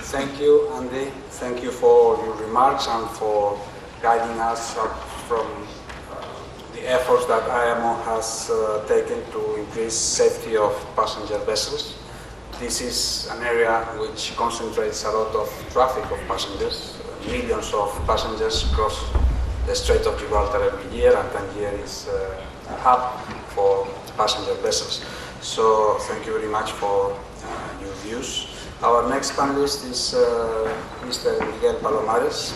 Thank you, Andy. Thank you for your remarks and for guiding us up from the efforts that IMO has taken to increase safety of passenger vessels. This is an area which concentrates a lot of traffic of passengers. Millions of passengers cross the Strait of Gibraltar every year, and Tanger is a hub for passenger vessels. So thank you very much for your views. Our next panelist is Mr. Miguel Palomares.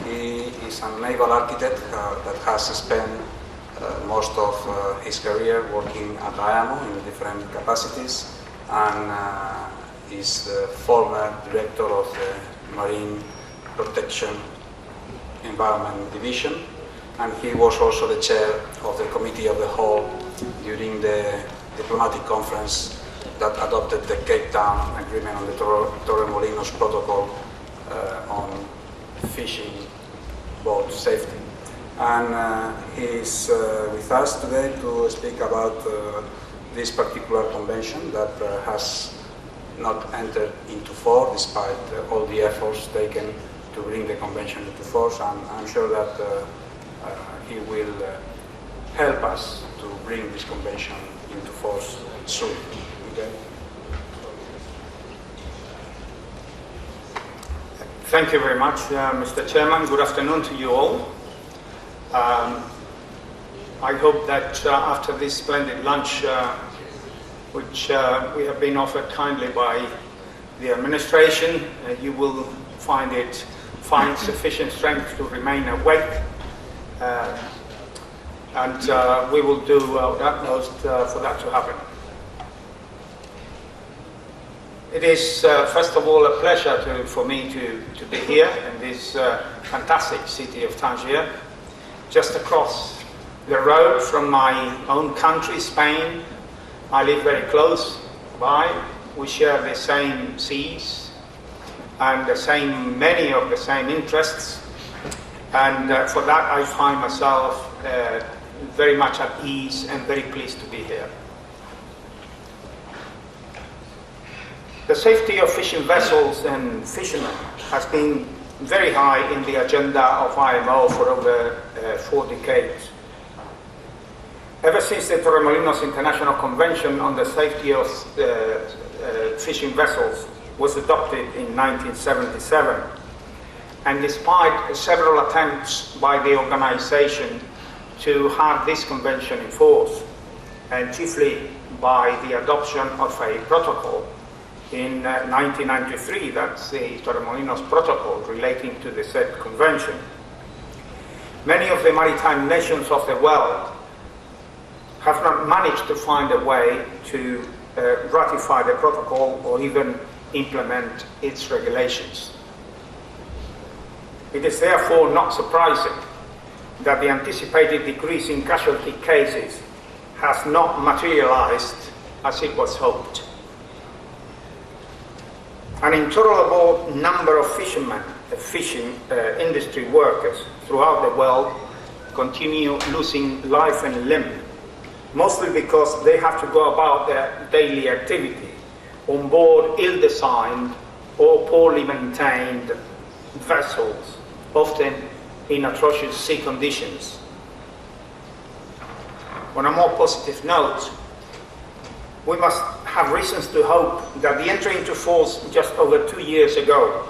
He is a naval architect that has spent most of his career working at IMO in different capacities, and is the former director of the Marine Protection Environment Division, and he was also the chair of the Committee of the Whole during the diplomatic conference that adopted the Cape Town Agreement on the Torremolinos Protocol on fishing boat safety. And he is with us today to speak about this particular convention that has not entered into force despite all the efforts taken to bring the convention into force, and I'm sure that he will help us to bring this convention into force soon. Okay. Thank you very much, Mr. Chairman. Good afternoon to you all. I hope that after this splendid lunch, which we have been offered kindly by the administration, you will find sufficient strength to remain awake, and we will do our utmost for that to happen. It is, first of all, a pleasure for me to be here in this fantastic city of Tanger, just across the road from my own country, Spain. I live very close by. We share the same seas and many of the same interests, and for that I find myself very much at ease and very pleased to be here. The safety of fishing vessels and fishermen has been very high in the agenda of IMO for over 4 decades. Ever since the Torremolinos International Convention on the Safety of Fishing Vessels was adopted in 1977, and despite several attempts by the organization to have this convention in force, and chiefly by the adoption of a protocol in 1993, that's the Torremolinos Protocol relating to the said convention, many of the maritime nations of the world have not managed to find a way to ratify the protocol or even implement its regulations. It is therefore not surprising that the anticipated decrease in casualty cases has not materialized as it was hoped. An intolerable number of fishermen, fishing industry workers throughout the world continue losing life and limb, mostly because they have to go about their daily activity on board ill-designed or poorly maintained vessels, often in atrocious sea conditions. On a more positive note, we must have reasons to hope that the entry into force just over 2 years ago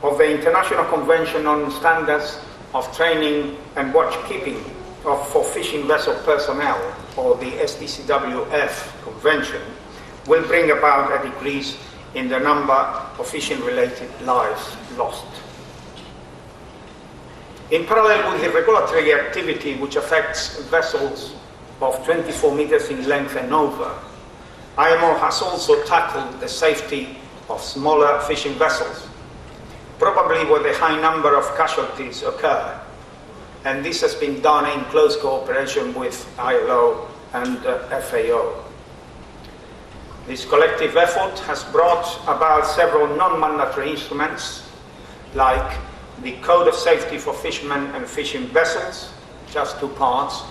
of the International Convention on Standards of Training and Watchkeeping for Fishing Vessel Personnel, or the STCWF Convention, will bring about a decrease in the number of fishing-related lives lost. In parallel with the regulatory activity which affects vessels of 24 meters in length and over, IMO has also tackled the safety of smaller fishing vessels, probably where the high number of casualties occur, and this has been done in close cooperation with ILO and FAO. This collective effort has brought about several non-mandatory instruments, like the Code of Safety for Fishermen and Fishing Vessels, just 2 parts,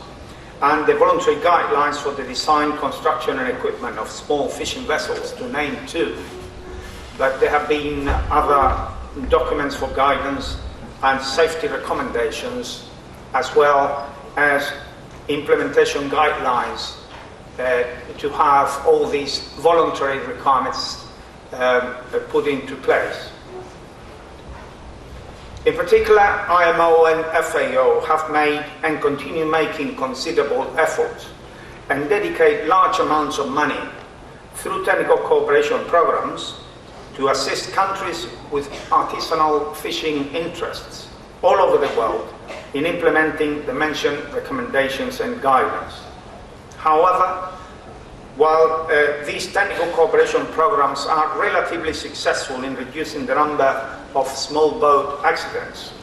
and the voluntary guidelines for the design, construction and equipment of small fishing vessels, to name 2. but there have been other documents for guidance and safety recommendations, as well as implementation guidelines to have all these voluntary requirements put into place. In particular, IMO and FAO have made and continue making considerable efforts and dedicate large amounts of money through technical cooperation programs to assist countries with artisanal fishing interests all over the world in implementing the mentioned recommendations and guidance. However, while these technical cooperation programs are relatively successful in reducing the number of small boat accidents,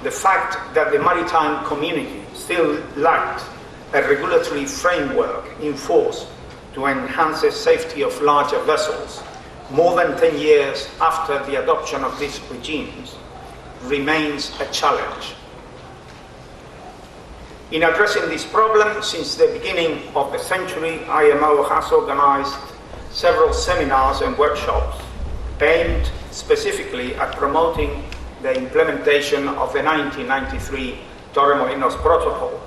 the fact that the maritime community still lacked a regulatory framework in force to enhance the safety of larger vessels more than 10 years after the adoption of these regimes remains a challenge. In addressing this problem, since the beginning of the century, IMO has organized several seminars and workshops aimed specifically at promoting the implementation of the 1993 Torremolinos Protocol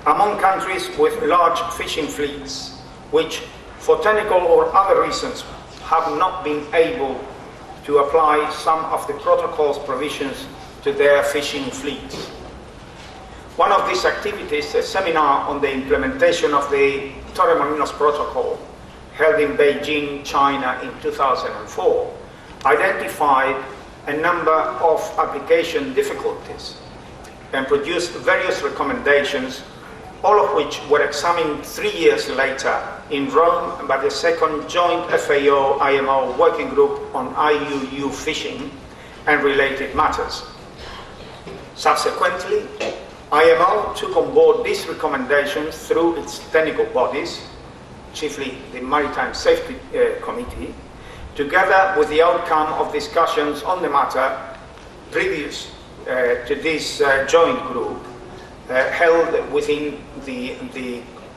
among countries with large fishing fleets, which, for technical or other reasons, have not been able to apply some of the protocol's provisions to their fishing fleets. One of these activities, a seminar on the implementation of the Torremolinos Protocol, held in Beijing, China in 2004, identified a number of application difficulties and produced various recommendations, all of which were examined 3 years later in Rome by the second joint FAO-IMO working group on IUU fishing and related matters. Subsequently, IMO took on board these recommendations through its technical bodies, chiefly the Maritime Safety Committee, together with the outcome of discussions on the matter previous to this joint group held within the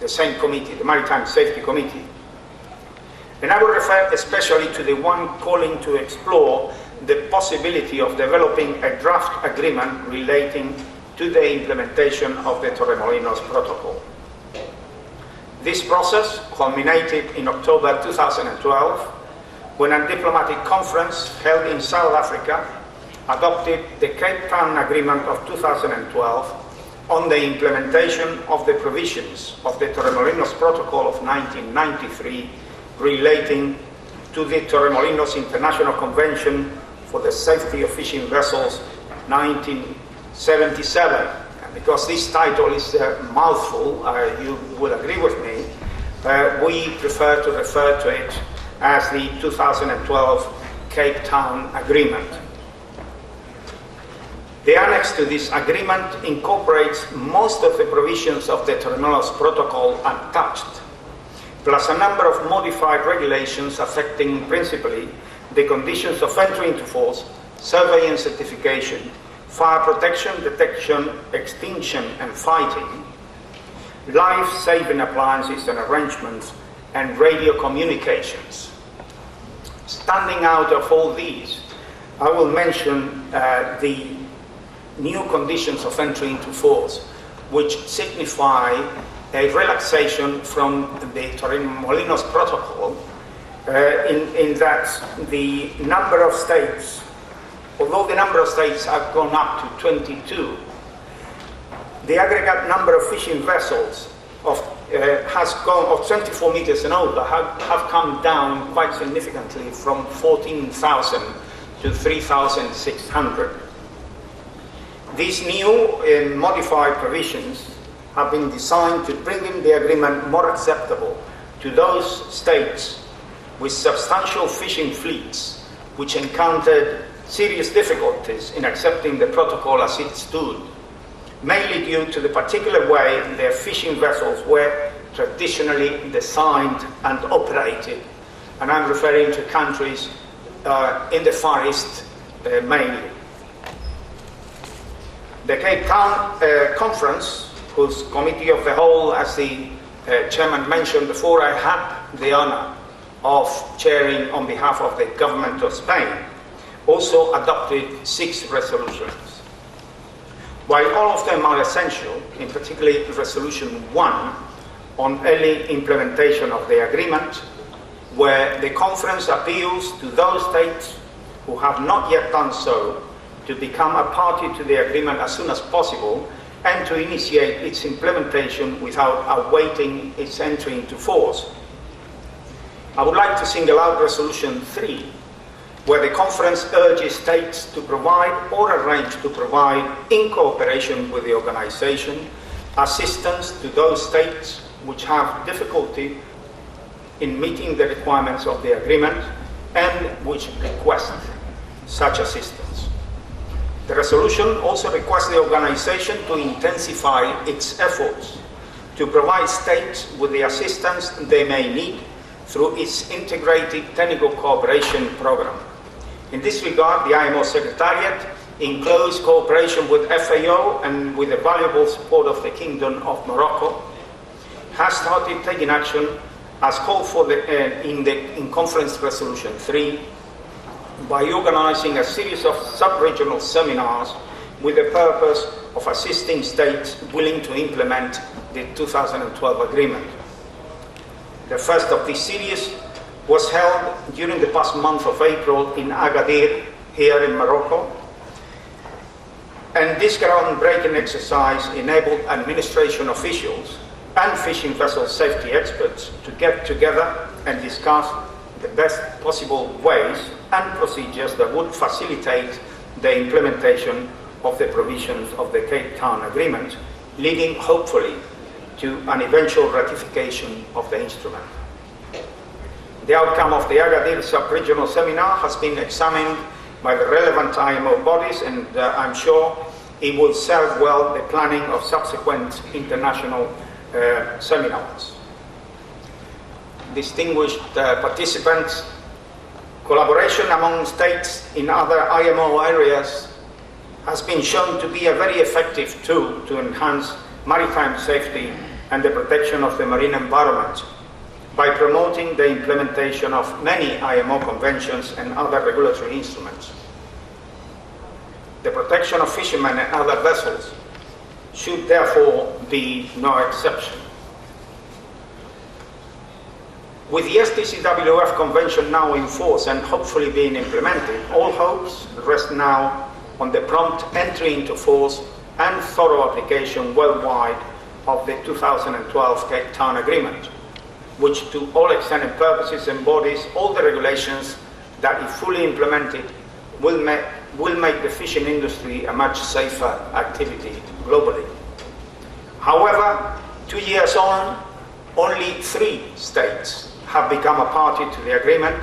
same committee, the Maritime Safety Committee. And I will refer especially to the one calling to explore the possibility of developing a draft agreement relating to the implementation of the Torremolinos Protocol. This process culminated in October 2012 when a diplomatic conference held in South Africa adopted the Cape Town Agreement of 2012 on the implementation of the provisions of the Torremolinos Protocol of 1993 relating to the Torremolinos International Convention for the Safety of Fishing Vessels 1977. And because this title is a mouthful, you will agree with me, we prefer to refer to it as the 2012 Cape Town Agreement. The annex to this agreement incorporates most of the provisions of the Torremolinos Protocol untouched, plus a number of modified regulations affecting principally the conditions of entry into force, survey and certification, fire protection, detection, extinction and fighting, life-saving appliances and arrangements, and radio communications. Standing out of all these, I will mention the new conditions of entry into force, which signify a relaxation from the Torremolinos Protocol in that the number of states, although the number of states have gone up to 22, the aggregate number of fishing vessels has gone of 24 meters and over have come down quite significantly from 14,000 to 3,600. These new and modified provisions have been designed to bring in the agreement more acceptable to those states with substantial fishing fleets which encountered serious difficulties in accepting the protocol as it stood, mainly due to the particular way their fishing vessels were traditionally designed and operated. And I'm referring to countries in the Far East mainly. The Cape Town Conference, whose Committee of the Whole, as the Chairman mentioned before, I had the honor of chairing on behalf of the government of Spain, also adopted 6 resolutions. While all of them are essential, in particular Resolution 1 on early implementation of the agreement, where the conference appeals to those states who have not yet done so to become a party to the agreement as soon as possible and to initiate its implementation without awaiting its entry into force. I would like to single out Resolution 3, where the conference urges states to provide or arrange to provide, in cooperation with the organization, assistance to those states which have difficulty in meeting the requirements of the agreement and which request such assistance. The resolution also requests the organization to intensify its efforts to provide states with the assistance they may need through its integrated technical cooperation program. In this regard, the IMO Secretariat, in close cooperation with FAO and with the valuable support of the Kingdom of Morocco, has started taking action as called for in Conference Resolution 3 by organizing a series of sub-regional seminars with the purpose of assisting states willing to implement the 2012 agreement. The first of this series was held during the past month of April in Agadir, here in Morocco. And this groundbreaking exercise enabled administration officials and fishing vessel safety experts to get together and discuss the best possible ways and procedures that would facilitate the implementation of the provisions of the Cape Town Agreement, leading hopefully to an eventual ratification of the instrument. The outcome of the Agadir sub-regional seminar has been examined by the relevant IMO bodies, and I'm sure it will serve well the planning of subsequent international seminars. Distinguished participants, collaboration among states in other IMO areas has been shown to be a very effective tool to enhance maritime safety and the protection of the marine environment by promoting the implementation of many IMO conventions and other regulatory instruments. The protection of fishermen and other vessels should therefore be no exception. With the STCWF Convention now in force and hopefully being implemented, all hopes rest now on the prompt entry into force and thorough application worldwide of the 2012 Cape Town Agreement, which to all extent and purposes embodies all the regulations that, if fully implemented, will make the fishing industry a much safer activity globally. However, 2 years on, only 3 states have become a party to the agreement,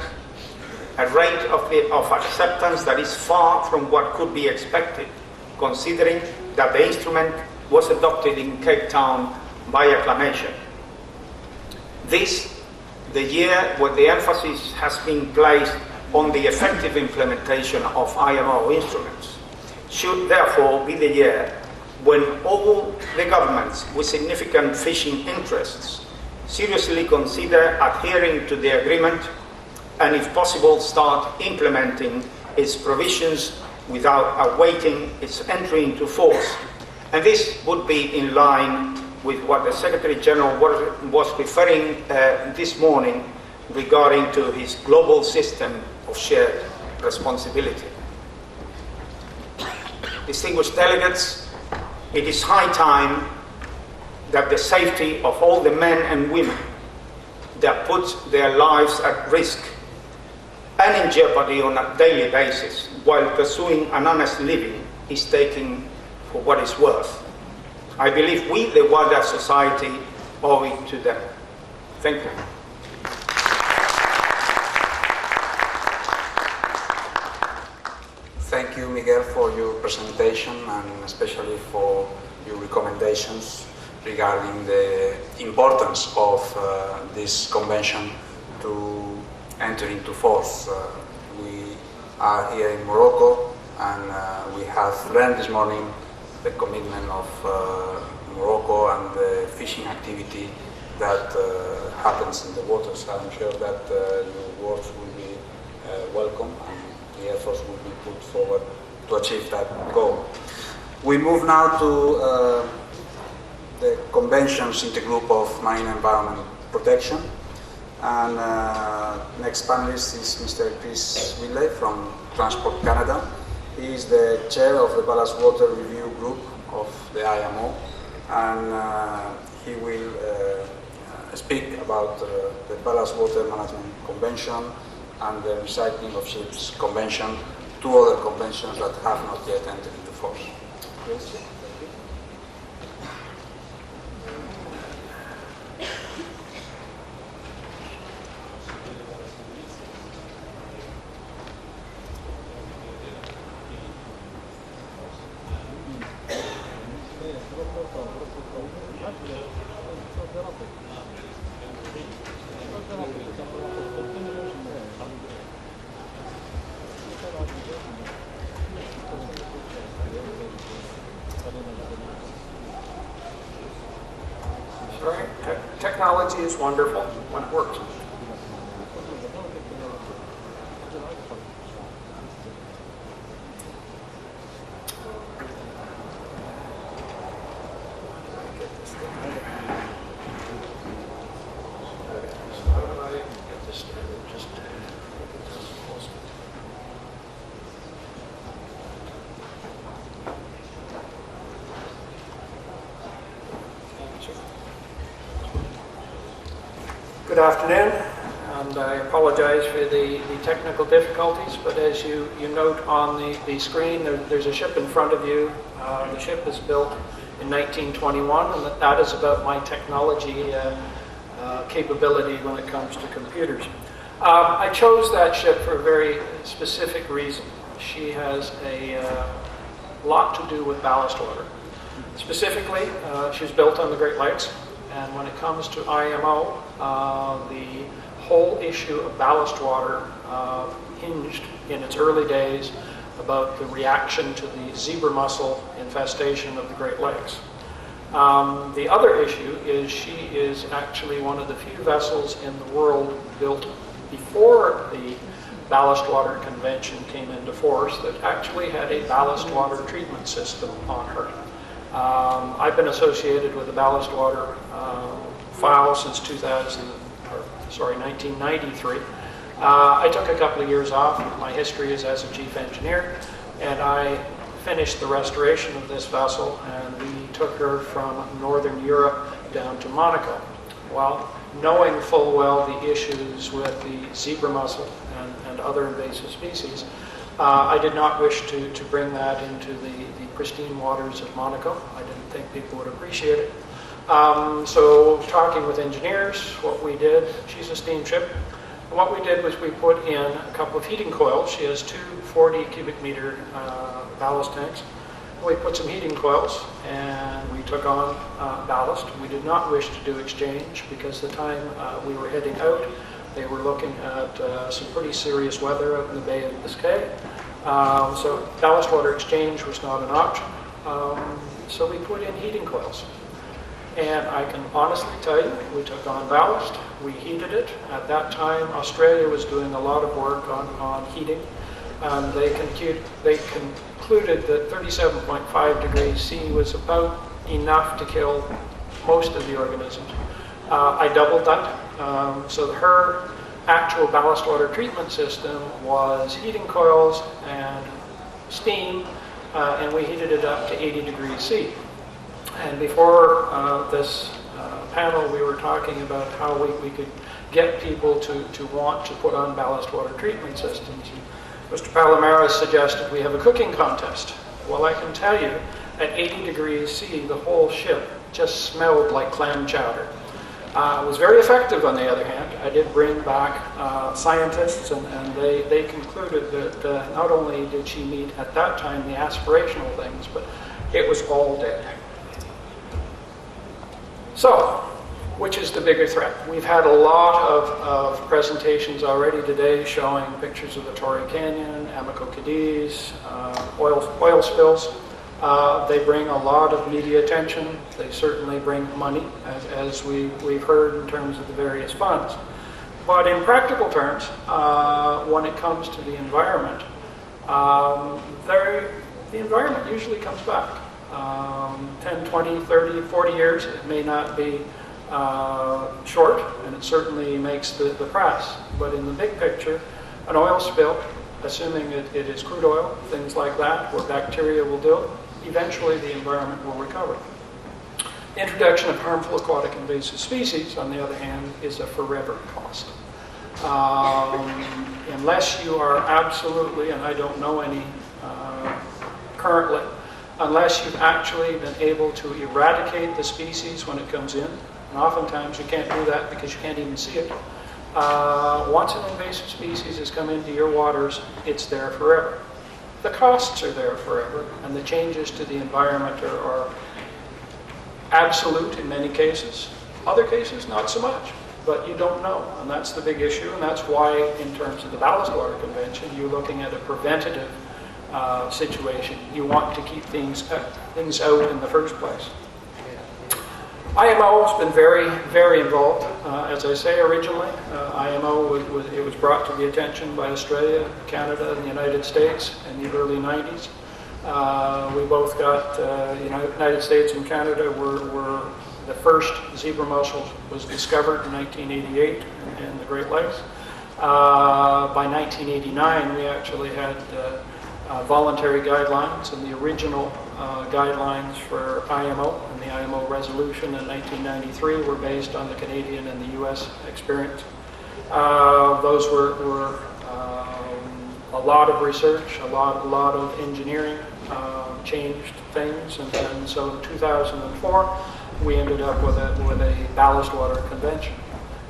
a rate of acceptance that is far from what could be expected, considering that the instrument was adopted in Cape Town by acclamation. This, the year where the emphasis has been placed on the effective implementation of IMO instruments, should therefore be the year when all the governments with significant fishing interests seriously consider adhering to the agreement and, if possible, start implementing its provisions without awaiting its entry into force. And this would be in line with what the Secretary General was referring this morning regarding to his global system of shared responsibility. Distinguished delegates, it is high time that the safety of all the men and women that put their lives at risk and in jeopardy on a daily basis while pursuing an honest living is taken for what it's worth. I believe we, the wider society, owe it to them. Thank you. Thank you, Miguel, for your presentation and especially for your recommendations regarding the importance of this convention to enter into force. We are here in Morocco and we have learned this morning the commitment of Morocco and the fishing activity that happens in the waters. I'm sure that your words will be welcome and the efforts will be put forward to achieve that goal. We move now to the conventions intergroup of marine environment protection. And next panelist is Mr. Chris Whitley from Transport Canada. He is the chair of the Ballast Water Review Group of the IMO, and he will speak about the Ballast Water Management Convention and the Recycling of Ships Convention, two other conventions that have not yet entered into force. Yes. Technology is wonderful when it works. Good afternoon, and I apologize for the technical difficulties, but as you note on the screen, there's a ship in front of you. The ship was built in 1921, and that is about my technology capability when it comes to computers. I chose that ship for a very specific reason. She has a lot to do with ballast water. Specifically, she's built on the Great Lakes. And when it comes to IMO, the whole issue of ballast water hinged in its early days about the reaction to the zebra mussel infestation of the Great Lakes. The other issue is she is actually one of the few vessels in the world built before the Ballast Water Convention came into force that actually had a ballast water treatment system on her. I've been associated with the ballast water file since 1993. I took a couple of years off. My history is as a chief engineer, and I finished the restoration of this vessel, and we took her from Northern Europe down to Monaco. Well, knowing full well the issues with the zebra mussel and other invasive species, I did not wish to bring that into the pristine waters of Monaco. I didn't think people would appreciate it. So talking with engineers, what we did, she's a steamship, and what we did was we put in a couple of heating coils. She has two 40 cubic meter ballast tanks. We put some heating coils and we took on ballast. We did not wish to do exchange because the time we were heading out, they were looking at some pretty serious weather out in the Bay of Biscay. So ballast water exchange was not an option. So we put in heating coils. And I can honestly tell you, we took on ballast, we heated it. At that time, Australia was doing a lot of work on heating. And they concluded that 37.5 degrees C was about enough to kill most of the organisms. I doubled that. So her actual ballast water treatment system was heating coils and steam, and we heated it up to 80 degrees C. And before this panel, we were talking about how we could get people to want to put on ballast water treatment systems. Mr. Palomares suggested we have a cooking contest. Well, I can tell you, at 80 degrees C, the whole ship just smelled like clam chowder. It was very effective, on the other hand. I did bring back scientists, and they concluded that not only did she meet, at that time, the aspirational things, but it was all dead. So, which is the bigger threat? We've had a lot of presentations already today showing pictures of the Torrey Canyon, Amoco Cadiz, oil spills. They bring a lot of media attention. They certainly bring money, as we've heard in terms of the various funds. But in practical terms, when it comes to the environment, the environment usually comes back. 10, 20, 30, 40 years, it may not be short, and it certainly makes the press. But in the big picture, an oil spill, assuming it is crude oil, things like that, where bacteria will do it, eventually the environment will recover. Introduction of harmful aquatic invasive species, on the other hand, is a forever cost. Unless you are absolutely, and I don't know any currently, unless you've actually been able to eradicate the species when it comes in, and oftentimes you can't do that because you can't even see it. Once an invasive species has come into your waters, it's there forever. The costs are there forever, and the changes to the environment are absolute in many cases. Other cases, not so much, but you don't know, and that's the big issue, and that's why, in terms of the Ballast Water Convention, you're looking at a preventative situation. You want to keep things out in the first place. IMO has been very, very involved. As I say, originally, IMO was brought to the attention by Australia, Canada, and the United States in the early 90s. We both got, United States and Canada were the first zebra mussel was discovered in 1988 in the Great Lakes. By 1989, we actually had voluntary guidelines, and the original guidelines for IMO and the IMO resolution in 1993 were based on the Canadian and the US experience. Those were a lot of research, a lot of engineering, changed things, and so in 2004 we ended up with a ballast water convention.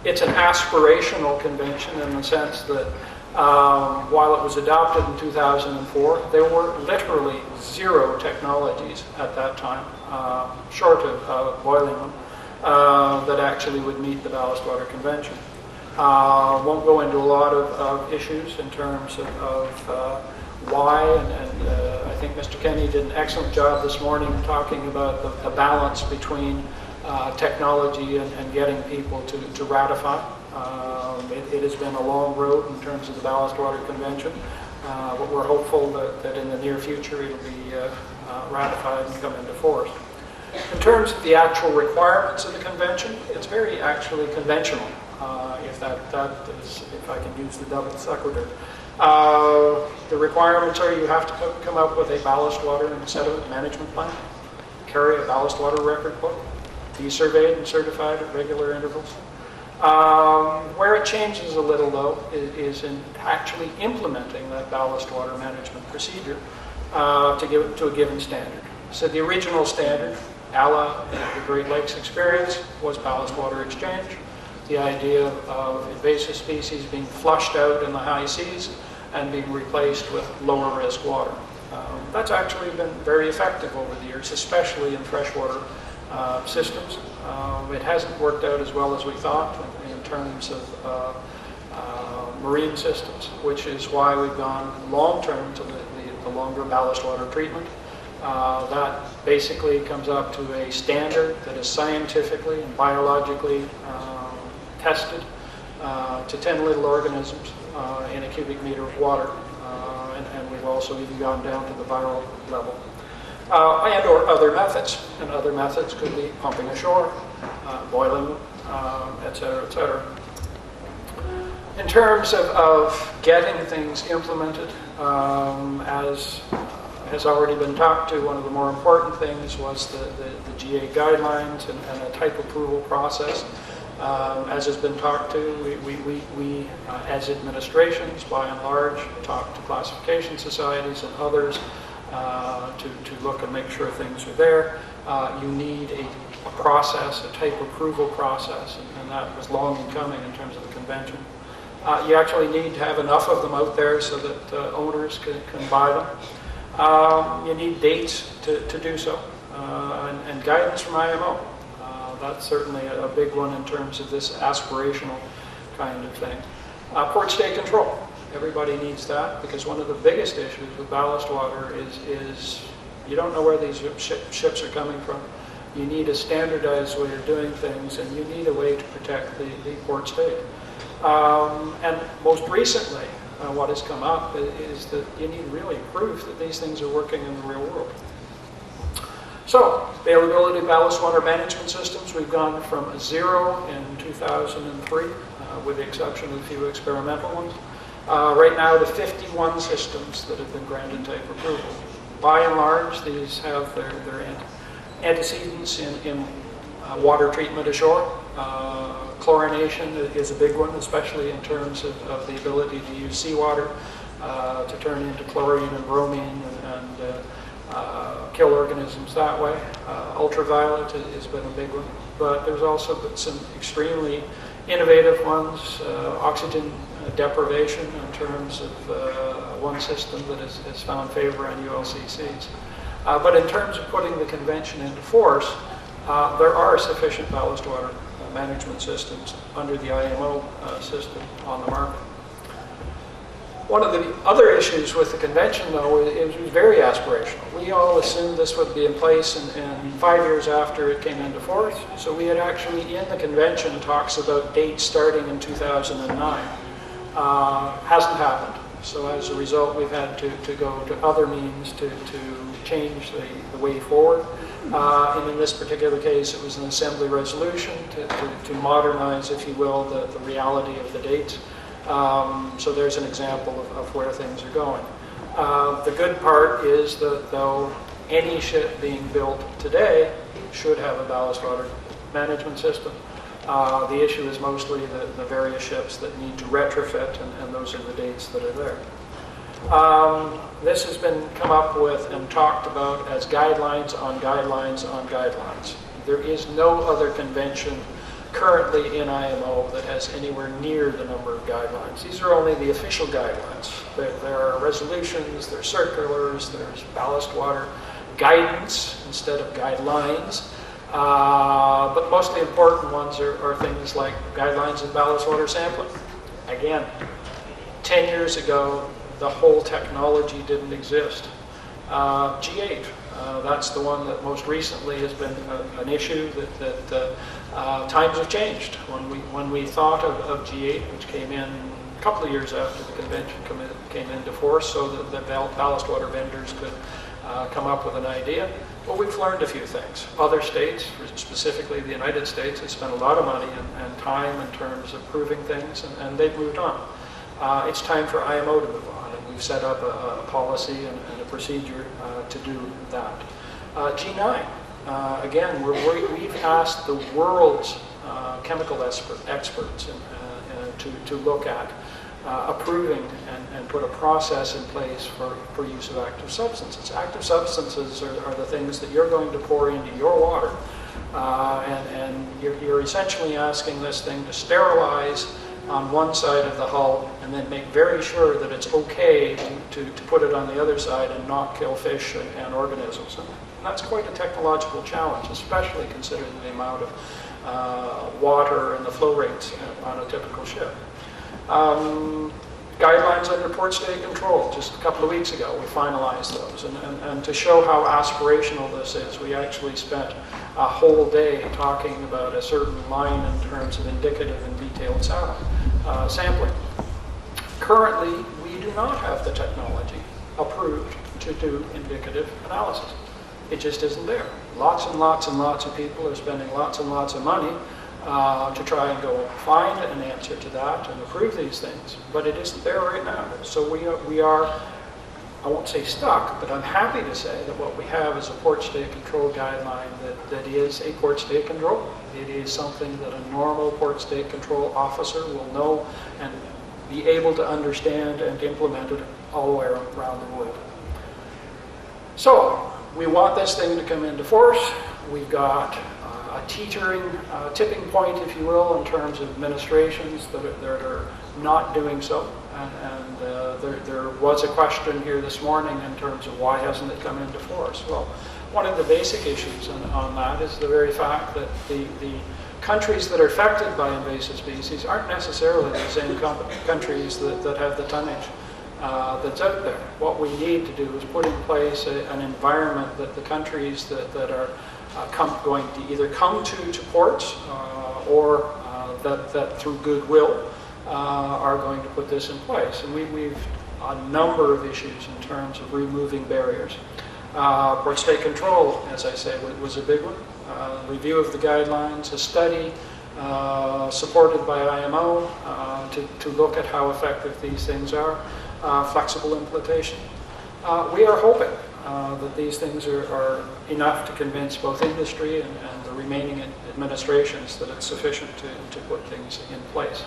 It's an aspirational convention in the sense that while it was adopted in 2004, there were literally zero technologies at that time, short of boiling them, that actually would meet the Ballast Water Convention. Won't go into a lot of issues in terms of why, and I think Mr. Kenny did an excellent job this morning talking about the balance between technology and getting people to ratify. It has been a long road in terms of the Ballast Water Convention, but we're hopeful that in the near future it'll be ratified and come into force. In terms of the actual requirements of the convention, it's very actually conventional, if I can use the double sequitur. The requirements are you have to come up with a ballast water and sediment management plan, carry a ballast water record book, be surveyed and certified at regular intervals. Where it changes a little, though, is in actually implementing that ballast water management procedure to a given standard. So the original standard, a la the Great Lakes experience, was ballast water exchange. The idea of invasive species being flushed out in the high seas and being replaced with lower risk water. That's actually been very effective over the years, especially in freshwater systems. It hasn't worked out as well as we thought in terms of marine systems, which is why we've gone long-term to the longer ballast water treatment. That basically comes up to a standard that is scientifically and biologically tested to 10 little organisms in a cubic meter of water, and we've also even gone down to the viral level. And or other methods, and other methods could be pumping ashore, boiling, et cetera, et cetera. In terms of getting things implemented, as has already been talked to, one of the more important things was the GA guidelines and a type approval process. As has been talked to, we as administrations, by and large, talk to classification societies and others to look and make sure things are there. You need a process, a type approval process, and that was long in coming in terms of the convention. You actually need to have enough of them out there so that owners can buy them. You need dates to do so, and guidance from IMO. That's certainly a big one in terms of this aspirational kind of thing. Port stay control. Everybody needs that, because one of the biggest issues with ballast water is You don't know where these ships are coming from. You need a standardized way of doing things, and you need a way to protect the port state. And most recently, what has come up is that you need really proof that these things are working in the real world. So, availability of ballast water management systems, we've gone from 0 in 2003, with the exception of a few experimental ones, right now to 51 systems that have been granted type approval. By and large, these have their antecedents in water treatment ashore. Chlorination is a big one, especially in terms of the ability to use seawater to turn into chlorine and bromine and kill organisms that way. Ultraviolet has been a big one, but there's also been some extremely innovative ones. Oxygen deprivation in terms of one system that has found favor on ULCCs. But in terms of putting the convention into force, there are sufficient ballast water management systems under the IMO system on the market. One of the other issues with the convention, though, is it was very aspirational. We all assumed this would be in place in 5 years after it came into force. So we had actually, in the convention, talks about dates starting in 2009. Hasn't happened. So as a result, we've had to go to other means to change the way forward. And in this particular case, it was an assembly resolution to modernize, if you will, the reality of the dates. So there's an example of where things are going. The good part is that though any ship being built today should have a ballast water management system, the issue is mostly the various ships that need to retrofit, and those are the dates that are there. This has been come up with and talked about as guidelines on guidelines on guidelines. There is no other convention currently in IMO that has anywhere near the number of guidelines. These are only the official guidelines. There are resolutions, there's circulars, there's ballast water guidance instead of guidelines. But mostly important ones are things like guidelines in ballast water sampling. Again, 10 years ago, the whole technology didn't exist. G8, that's the one that most recently has been an issue that times have changed. When we thought of G8, which came in a couple of years after the convention came into force, so that the ballast water vendors could come up with an idea. Well, we've learned a few things. Other states, specifically the United States, have spent a lot of money and time in terms of proving things, and they've moved on. It's time for IMO to move on, and we've set up a policy and a procedure to do that. G9, again, we've asked the world's chemical experts to look at approving and put a process in place for use of active substances. Active substances are the things that you're going to pour into your water, and you're essentially asking this thing to sterilize on one side of the hull and then make very sure that it's okay to put it on the other side and not kill fish and organisms. And that's quite a technological challenge, especially considering the amount of water and the flow rates on a typical ship. Guidelines under port state control, just a couple of weeks ago, we finalized those. And to show how aspirational this is, we actually spent a whole day talking about a certain line in terms of indicative and detailed sampling. Currently, we do not have the technology approved to do indicative analysis. It just isn't there. Lots and lots and lots of people are spending lots and lots of money to try and go find an answer to that and approve these things, but it isn't there right now. So we are, I won't say stuck, but I'm happy to say that what we have is a port state control guideline that is a port state control. It is something that a normal port state control officer will know and be able to understand and implement it all the way around the world. So we want this thing to come into force. We've got a tipping point, if you will, in terms of administrations that are not doing so. And there was a question here this morning in terms of why hasn't it come into force. Well, one of the basic issues on that is the very fact that the countries that are affected by invasive species aren't necessarily the same countries that have the tonnage that's out there. What we need to do is put in place an environment that the countries that are going to either come to ports or that through goodwill are going to put this in place. And we've a number of issues in terms of removing barriers. Port state control, as I say, was a big one. Review of the guidelines, a study supported by IMO to look at how effective these things are, flexible implementation. We are hoping that these things are enough to convince both industry and the remaining administrations that it's sufficient to put things in place.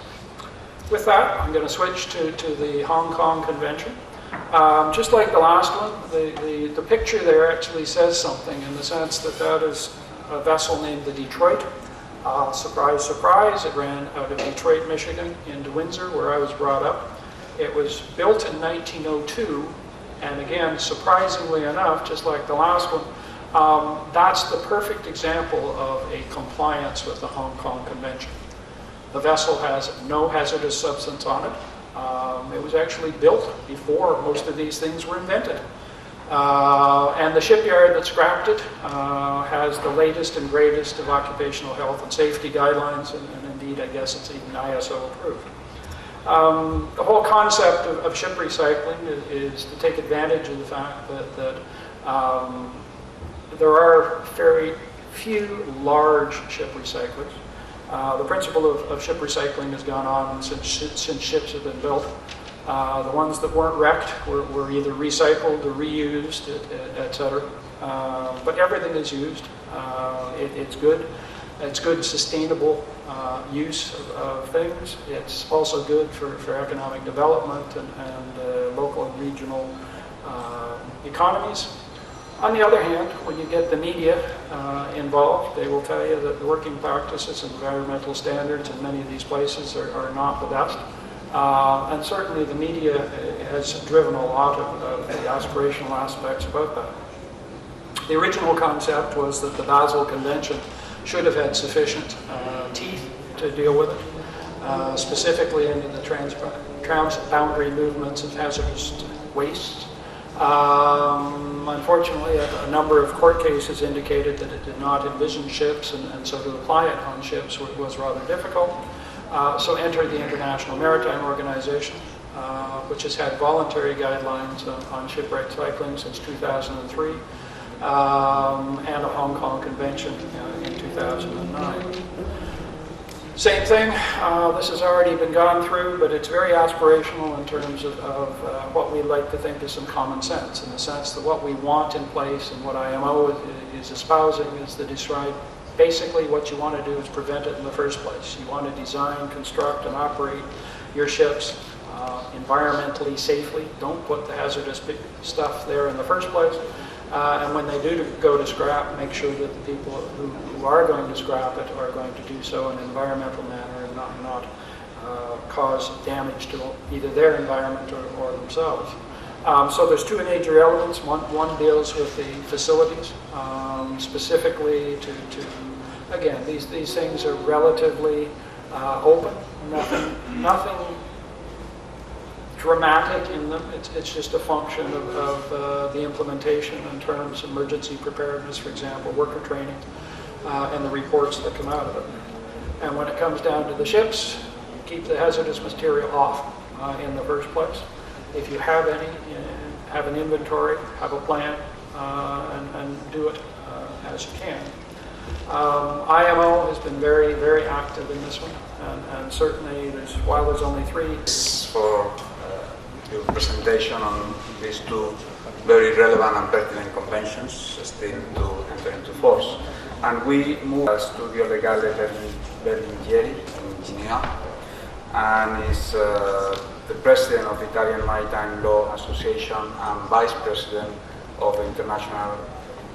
With that, I'm going to switch to the Hong Kong Convention. Just like the last one, the picture there actually says something in the sense that that is a vessel named the Detroit. Surprise, surprise, it ran out of Detroit, Michigan into Windsor, where I was brought up. It was built in 1902, and again, surprisingly enough, just like the last one, that's the perfect example of a compliance with the Hong Kong Convention. The vessel has no hazardous substance on it. It was actually built before most of these things were invented. And the shipyard that scrapped it has the latest and greatest of occupational health and safety guidelines, and indeed, I guess it's even ISO approved. The whole concept of ship recycling is to take advantage of the fact that there are very few large ship recyclers. The principle of ship recycling has gone on since ships have been built. The ones that weren't wrecked were either recycled or reused, etc. But everything is used. It's good. It's good, sustainable use of things. It's also good for economic development and local and regional economies. On the other hand, when you get the media involved, they will tell you that the working practices and environmental standards in many of these places are not the best. And certainly the media has driven a lot of the aspirational aspects about that. The original concept was that the Basel Convention should have had sufficient teeth to deal with it, specifically into the transboundary movements of hazardous waste. Unfortunately, a number of court cases indicated that it did not envision ships, and so to apply it on ships was rather difficult. So entered the International Maritime Organization, which has had voluntary guidelines on shipwreck cycling since 2003, and a Hong Kong Convention in 2009. Same thing, this has already been gone through, but it's very aspirational in terms of what we like to think is some common sense, in the sense that what we want in place and what IMO is espousing is to describe basically what you want to do is prevent it in the first place. You want to design, construct, and operate your ships environmentally safely. Don't put the hazardous stuff there in the first place. And when they do go to scrap, make sure that the people who are going to scrap it are going to do so in an environmental manner and not cause damage to either their environment or themselves. So there's two major elements. One deals with the facilities, specifically to again, these things are relatively open, nothing dramatic in them. It's just a function of the implementation in terms of emergency preparedness, for example, worker training, and the reports that come out of it. And when it comes down to the ships, keep the hazardous material off in the first place. If you have any, have an inventory, have a plan, and do it as you can. IMO has been very, very active in this one, and certainly while there's only 3. For your presentation on these two very relevant and pertinent conventions still to enter into force. And we moved to Studio Legale Berlingieri in Geneva, and is the president of the Italian Maritime Law Association and vice president of the International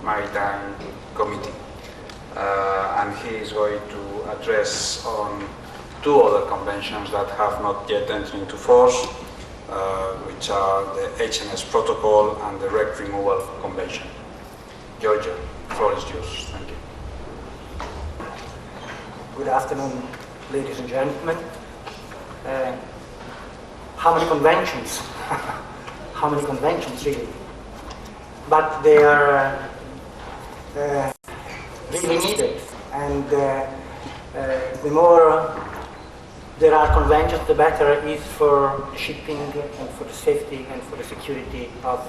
Maritime Committee. And he is going to address on 2 other conventions that have not yet entered into force, which are the HNS Protocol and the Wreck Removal Convention. Giorgio, the floor is yours. Thank you. Good afternoon, ladies and gentlemen. How many conventions? how many conventions really, but they are really needed, and the more there are conventions, the better it is for shipping and for the safety and for the security of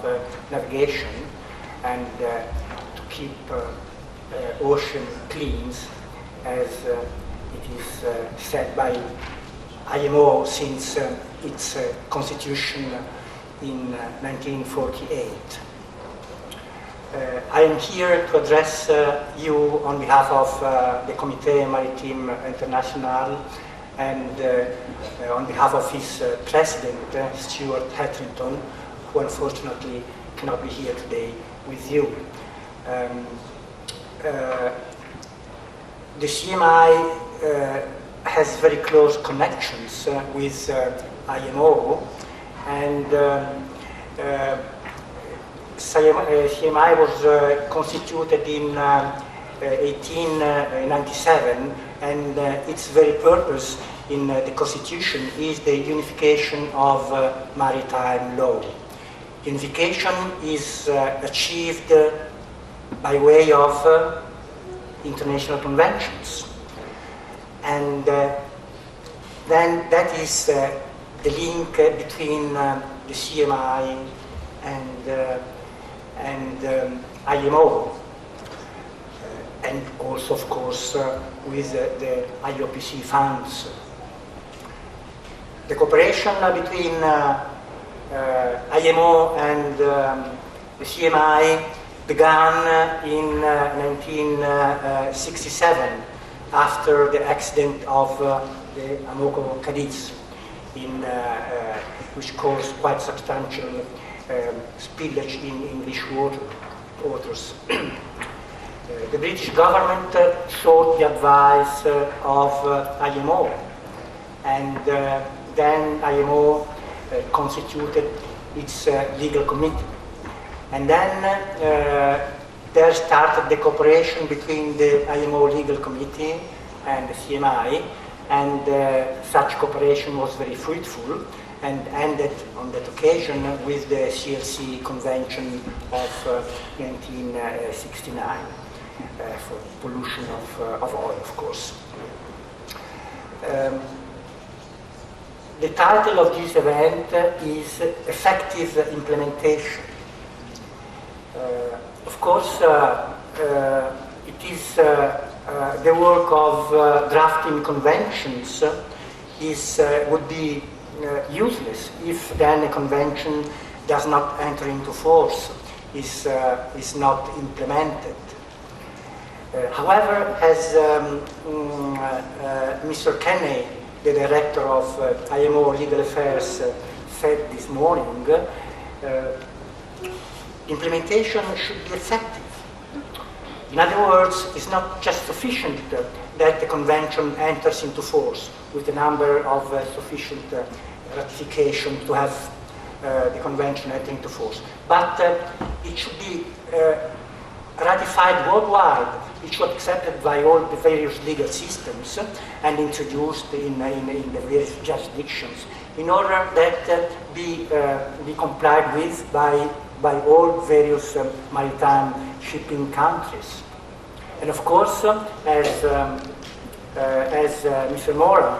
navigation, and to keep ocean clean, as it is said by IMO since its constitution in 1948. I am here to address you on behalf of the Comité Maritime International and on behalf of his president, Stuart Hetherington, who unfortunately cannot be here today with you. The CMI has very close connections with IMO, and CMI was constituted in 1897, and its very purpose in the Constitution is the unification of maritime law. Unification is achieved by way of international conventions, and then that is the link between the CMI and IMO, and also, of course, with the IOPC funds. The cooperation between IMO and the CMI began in 1967 after the accident of the Amoco Cadiz, which caused quite substantial spillage in English waters. The British government sought the advice of IMO, and then IMO constituted its legal committee. And then there started the cooperation between the IMO legal committee and the CMI, and such cooperation was very fruitful and ended on that occasion with the CLC Convention of 1969 for pollution of oil, of course. The title of this event is Effective Implementation. Of course, it is the work of drafting conventions would be useless if then a convention does not enter into force, is not implemented. However, as Mr. Kenny, the director of IMO Legal Affairs, said this morning, implementation should be effective. In other words, it's not just sufficient that the convention enters into force with a number of sufficient ratification to have the convention enter into force, but it should be ratified worldwide. It should be accepted by all the various legal systems and introduced in the various jurisdictions in order that be complied with by all various maritime shipping countries. And of course, as Mr. Mora,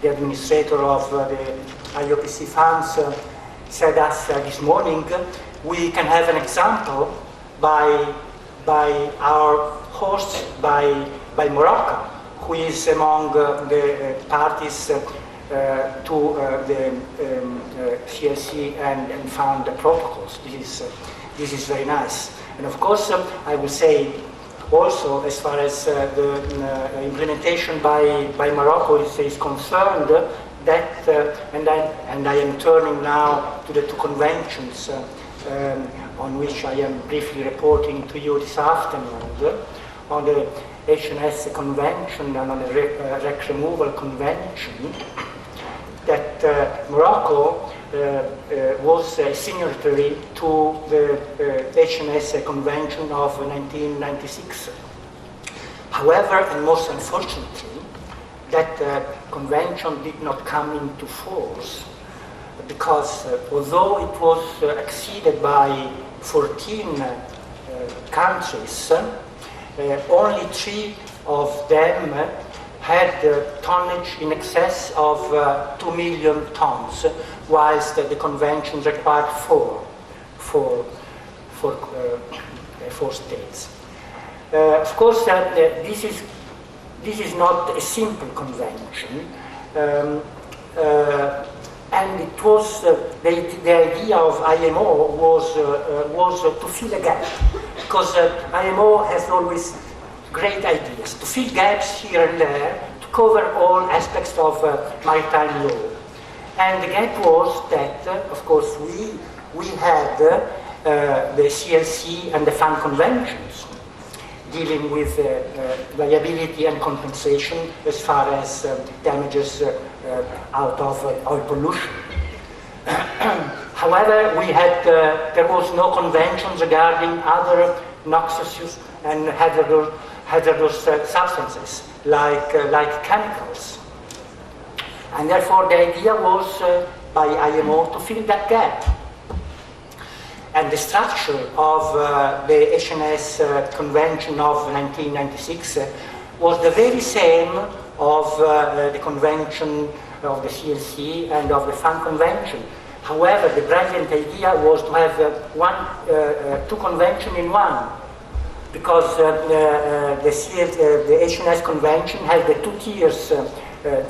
the administrator of the IOPC funds, said us this morning, we can have an example by our host, by Morocco, who is among the parties to the CLC and found the protocols. This is very nice. And of course, I will say also, as far as the implementation by Morocco is concerned, that and I am turning now to the two conventions on which I am briefly reporting to you this afternoon, on the HNS Convention and on the wreck removal convention, that Morocco was a signatory to the HNS Convention of 1996. However, and most unfortunately, that convention did not come into force because although it was exceeded by 14 countries, only 3 of them had tonnage in excess of 2 million tons, whilst the convention required 4 states. Of course, this is not a simple convention, and it was the idea of IMO was to fill a gap, because IMO has always great ideas to fill gaps here and there to cover all aspects of maritime law. And the gap was that, of course, we had the CLC and the FAN conventions dealing with liability and compensation as far as damages out of oil pollution. However, there was no conventions regarding other noxious and hazardous substances like chemicals. And therefore the idea was by IMO to fill that gap. And the structure of the HNS Convention of 1996 was the very same of the convention of the CLC and of the FAN Convention. However, the brilliant idea was to have two conventions in one, because the HNS Convention has the 2 tiers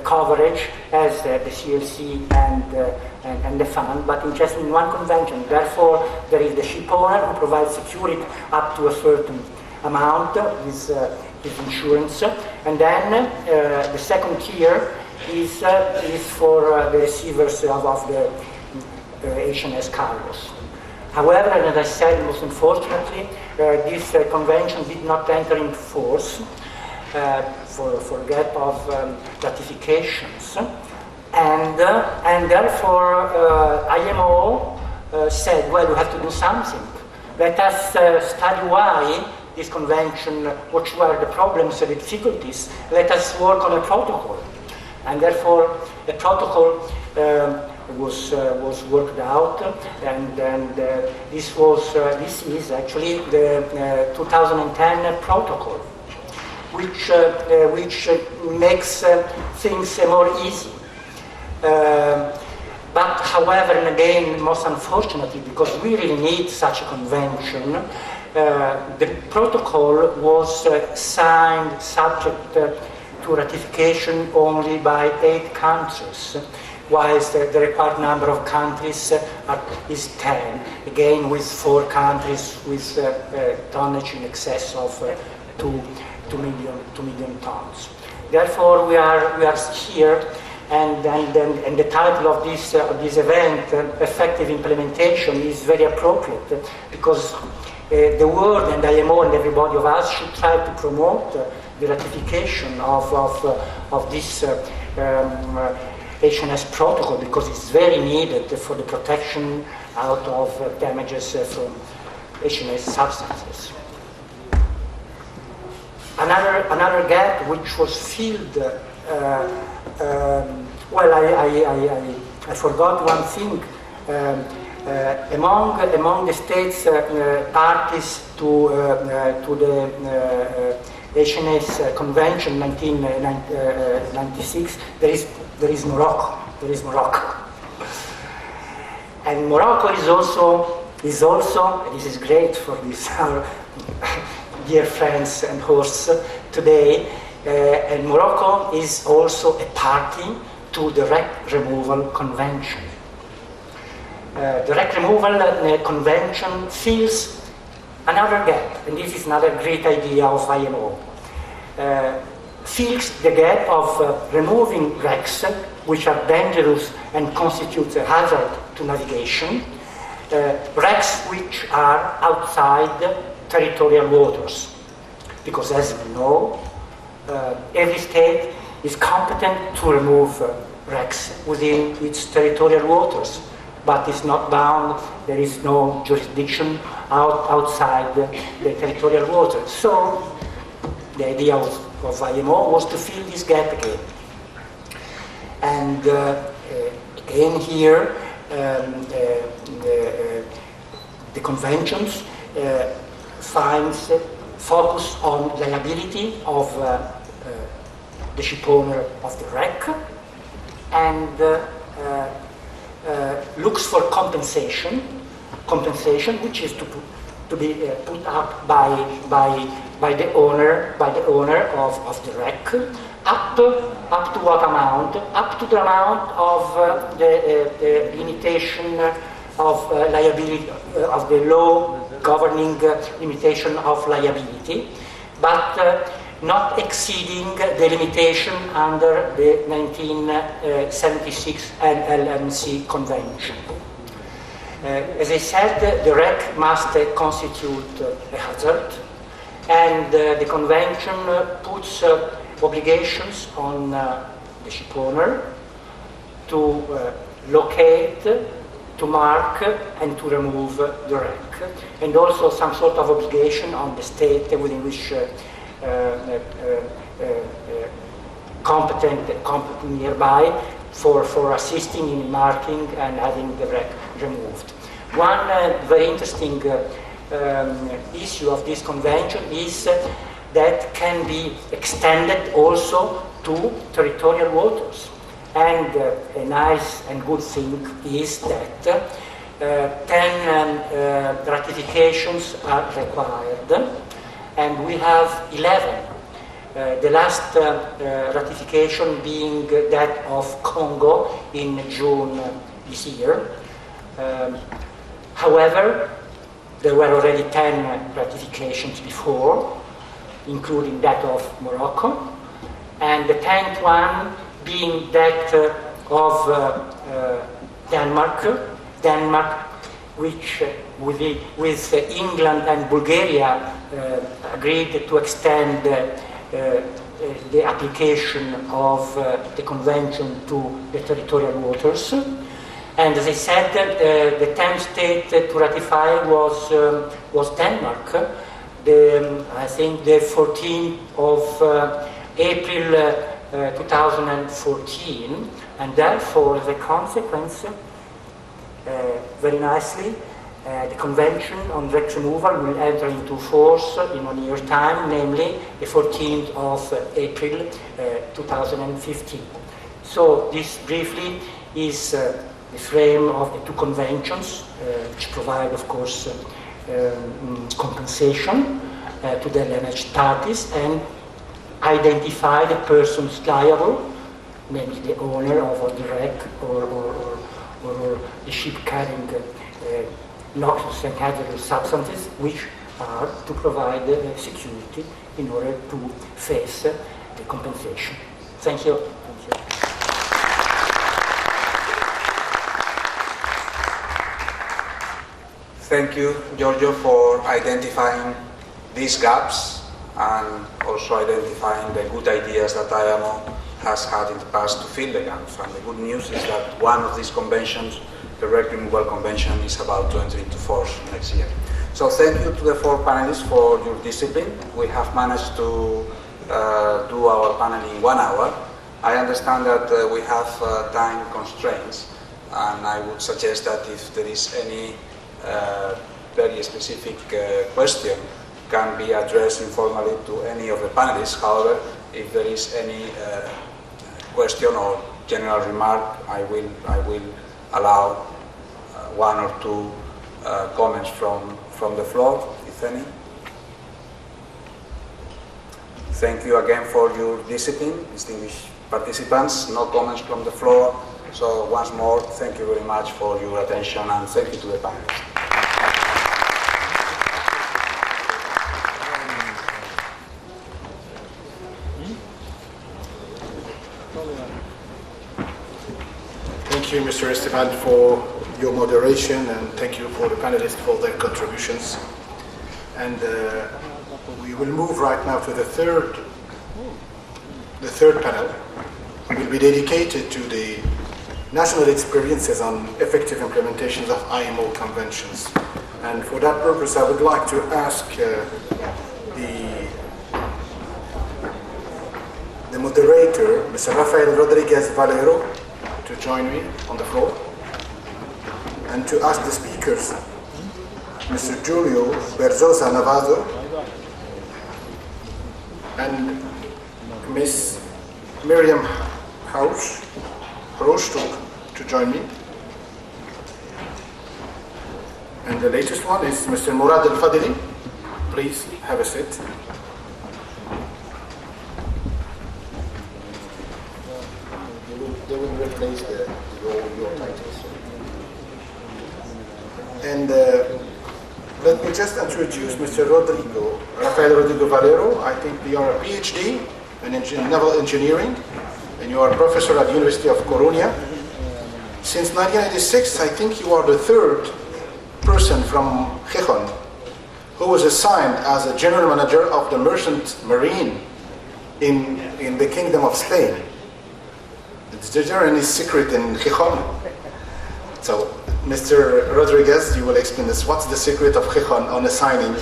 coverage as the CLC and the FAN, but just in one convention. Therefore, there is the ship owner who provides security up to a certain amount with insurance, and then the second tier is for the receivers of the HNS cargoes. However, and as I said, most unfortunately, this convention did not enter into force for gap of ratifications, and therefore IMO said, well, we have to do something. Let us study why this convention, what were the problems and the difficulties. Let us work on a protocol, and therefore a protocol was worked out, and this is actually the 2010 protocol, which makes things more easy. But however, and again, most unfortunately, because we really need such a convention, the protocol was signed subject to ratification only by 8 countries, whilst the required number of countries is 10, again with 4 countries with tonnage in excess of 2 million tons. Therefore, we are here, and the title of this event, effective implementation, is very appropriate, because the world and IMO and everybody of us should try to promote the ratification of this HNS protocol, because it's very needed for the protection out of damages from HNS substances. Another gap which was filled, well, I forgot one thing. Among the states parties to the HNS Convention 1996, there is Morocco. And Morocco is also, and this is great for this our dear friends and hosts today, and Morocco is also a party to the wreck removal convention. The wreck removal convention fills another gap, and this is another great idea of IMO. Fills the gap of removing wrecks which are dangerous and constitute a hazard to navigation, wrecks which are outside territorial waters. Because as we know, every state is competent to remove wrecks within its territorial waters, but is not bound, there is no jurisdiction outside the territorial waters. So the idea of IMO was to fill this gap again. And again here, the conventions finds focus on liability of the shipowner of the wreck, and looks for compensation, which is to be put up by the owner of the wreck, up to what amount? Up to the amount of the limitation of liability of the law governing limitation of liability, but not exceeding the limitation under the 1976 LMC Convention. As I said, the wreck must constitute a hazard, and the Convention puts obligations on the shipowner to locate, to mark, and to remove the wreck, and also some sort of obligation on the state within which competent nearby for assisting in marking and having the wreck removed. One very interesting issue of this convention is that can be extended also to territorial waters. And a nice and good thing is that 10 ratifications are required, and we have 11. The last ratification being that of Congo in June this year. However, there were already 10 ratifications before, including that of Morocco, and the 10th one being that of Denmark, which with England and Bulgaria agreed to extend the application of the convention to the territorial waters. And as I said, the 10th state to ratify was Denmark. I think the 14th of April 2014, and therefore, as a consequence, very nicely, the Convention on Wreck Removal will enter into force in 1 year's time, namely the 14th of April 2015. So this briefly is the frame of the two conventions, which provide, of course, compensation to the damaged parties and identify the persons liable, namely the owner of the wreck or the ship carrying noxious and hazardous substances, which are to provide security in order to face the compensation. Thank you. Thank you, Giorgio, for identifying these gaps and also identifying the good ideas that IMO has had in the past to fill the gaps. And the good news is that one of these conventions, the Wreck Removal Convention, is about to enter into force next year. So thank you to the four panelists for your discipline. We have managed to do our panel in 1 hour. I understand that we have time constraints, and I would suggest that if there is any very specific question, can be addressed informally to any of the panelists. However, if there is any question or general remark, I will allow one or two comments from the floor, if any. Thank you again for your discipline, distinguished participants. No comments from the floor. So once more, thank you very much for your attention, and thank you to the panelists. Thank you, Mr. Esteban, for your moderation, and thank you for the panelists for their contributions. And we will move right now to the third panel. It will be dedicated to the national experiences on effective implementations of IMO conventions. And for that purpose, I would like to ask the moderator, Mr. Rafael Rodriguez Valero, to join me on the floor. and to ask the speakers, Mr. Julio Berzosa Navazo and Miss Miriam Hausch to join me. And the latest one is Mr. Murad Al-Fadili. Please have a seat. They will replace your titles. And let me just introduce Mr. Rafael Rodrigo Valero. I think you are a PhD in naval engineering, and you are a professor at the University of Coruña. Since 1996, I think you are the third person from Gijón who was assigned as a general manager of the merchant marine in the Kingdom of Spain. The general is secret in Gijón. So, Mr. Rodriguez, you will explain this. What's the secret of Gijón on assigning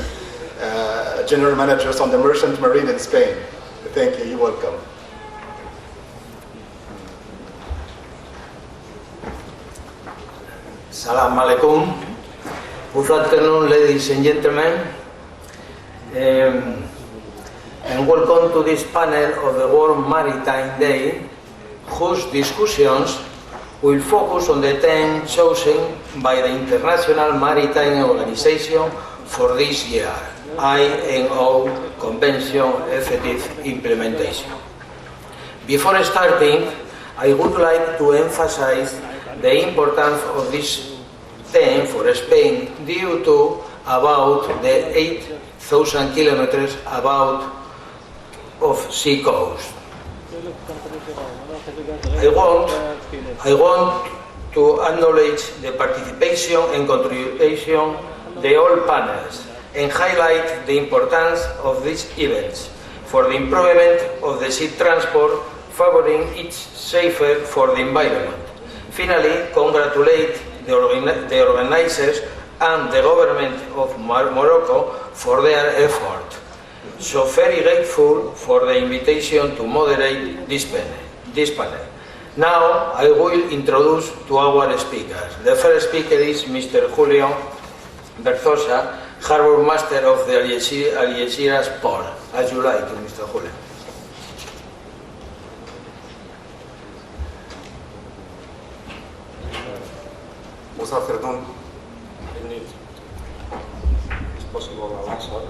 general managers on the merchant marine in Spain? Thank you. You're welcome. Salam alaikum. Good afternoon, ladies and gentlemen, and welcome to this panel of the World Maritime Day, whose discussions will focus on the theme chosen by the International Maritime Organization for this year, IMO Convention Effective Implementation. Before starting, I would like to emphasize the importance of this theme for Spain due to about the 8,000 kilometers about of sea coast. I want to acknowledge the participation and contribution of the all panels and highlight the importance of these events for the improvement of the sea transport, favoring it safer for the environment. Finally, congratulate the organizers and the government of Morocco for their effort. So very grateful for the invitation to moderate this panel. Now I will introduce to our speakers. The first speaker is Mr. Julio Berzosa, Harbour Master of the Algeciras Port. As you like, Mr. Julio. Good afternoon. It's possible to answer.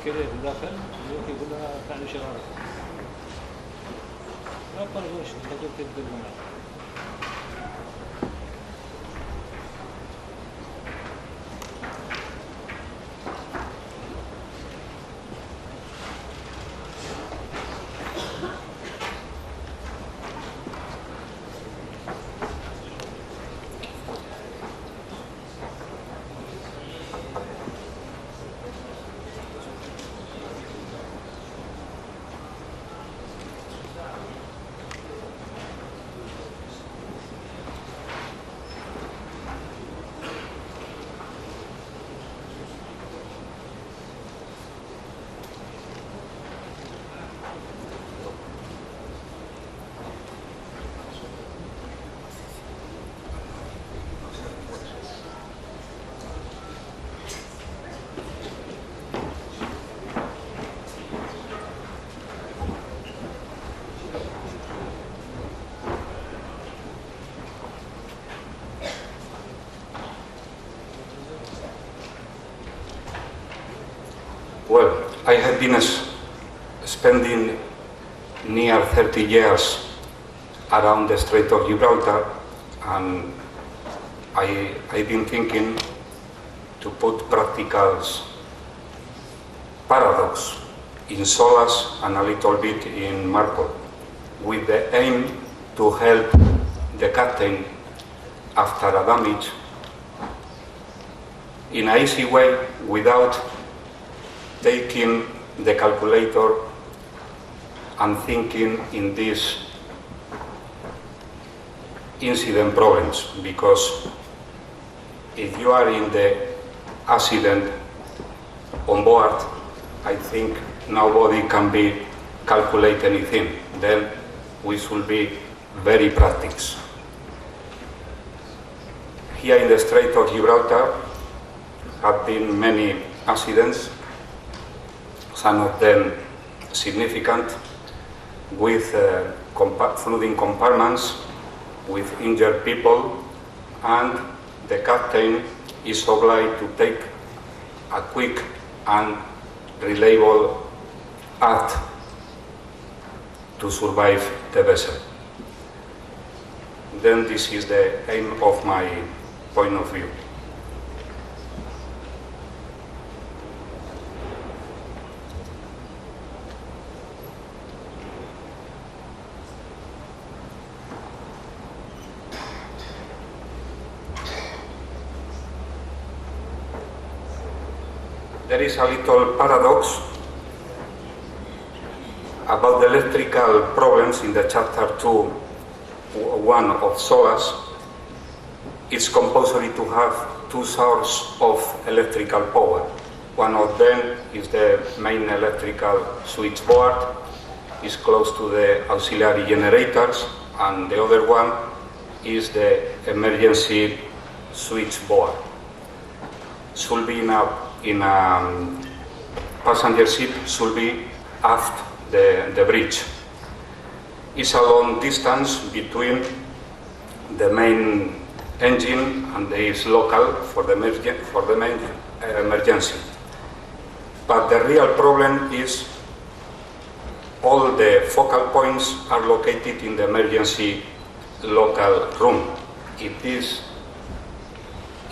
كده داخل يقول لها فعل شرارة لا تقولش تقدر تبدل معه Well, I have been spending near 30 years around the Strait of Gibraltar, and I've been thinking to put practical paradox in SOLAS and a little bit in Marco, with the aim to help the captain after a damage in an easy way without taking the calculator and thinking in these incident problems, because if you are in the accident on board, I think nobody can be calculate anything. Then we should be very practical. Here in the Strait of Gibraltar have been many accidents, some of them significant, with flooding compartments, with injured people, and the captain is obliged to take a quick and reliable act to survive the vessel. Then this is the aim of my point of view. There is a little paradox about the electrical problems in the chapter 2.1 of SOLAS. It's compulsory to have two sources of electrical power. One of them is the main electrical switchboard, is close to the auxiliary generators, and the other one is the emergency switchboard. Should be in a passenger ship, should be aft the bridge. It's a long distance between the main engine and is local for the main emergency. But the real problem is all the focal points are located in the emergency local room. If this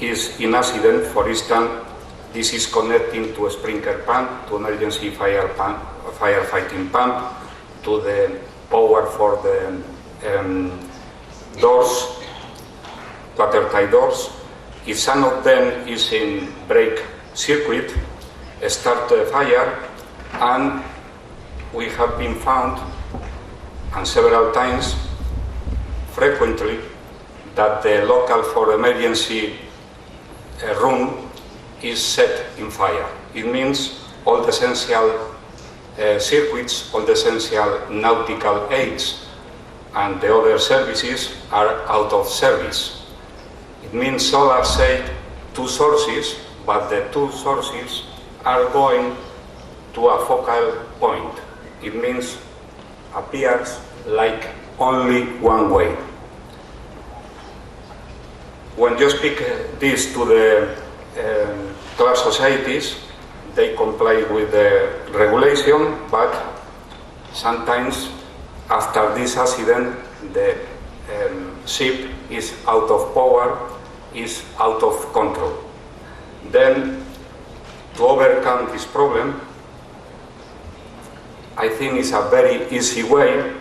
is in accident, for instance, this is connecting to a sprinkler pump, to emergency firefighting pump, to the power for the doors, watertight doors. If some of them is in break circuit, start the fire, and we have been found, and several times, frequently, that the local for emergency room is set in fire. It means all the essential circuits, all the essential nautical aids and the other services are out of service. It means SOLAR said two sources, but the two sources are going to a focal point. It means appears like only one way. When you speak this to the class societies, they comply with the regulation, but sometimes after this accident the ship is out of power, is out of control. Then to overcome this problem, I think it's a very easy way,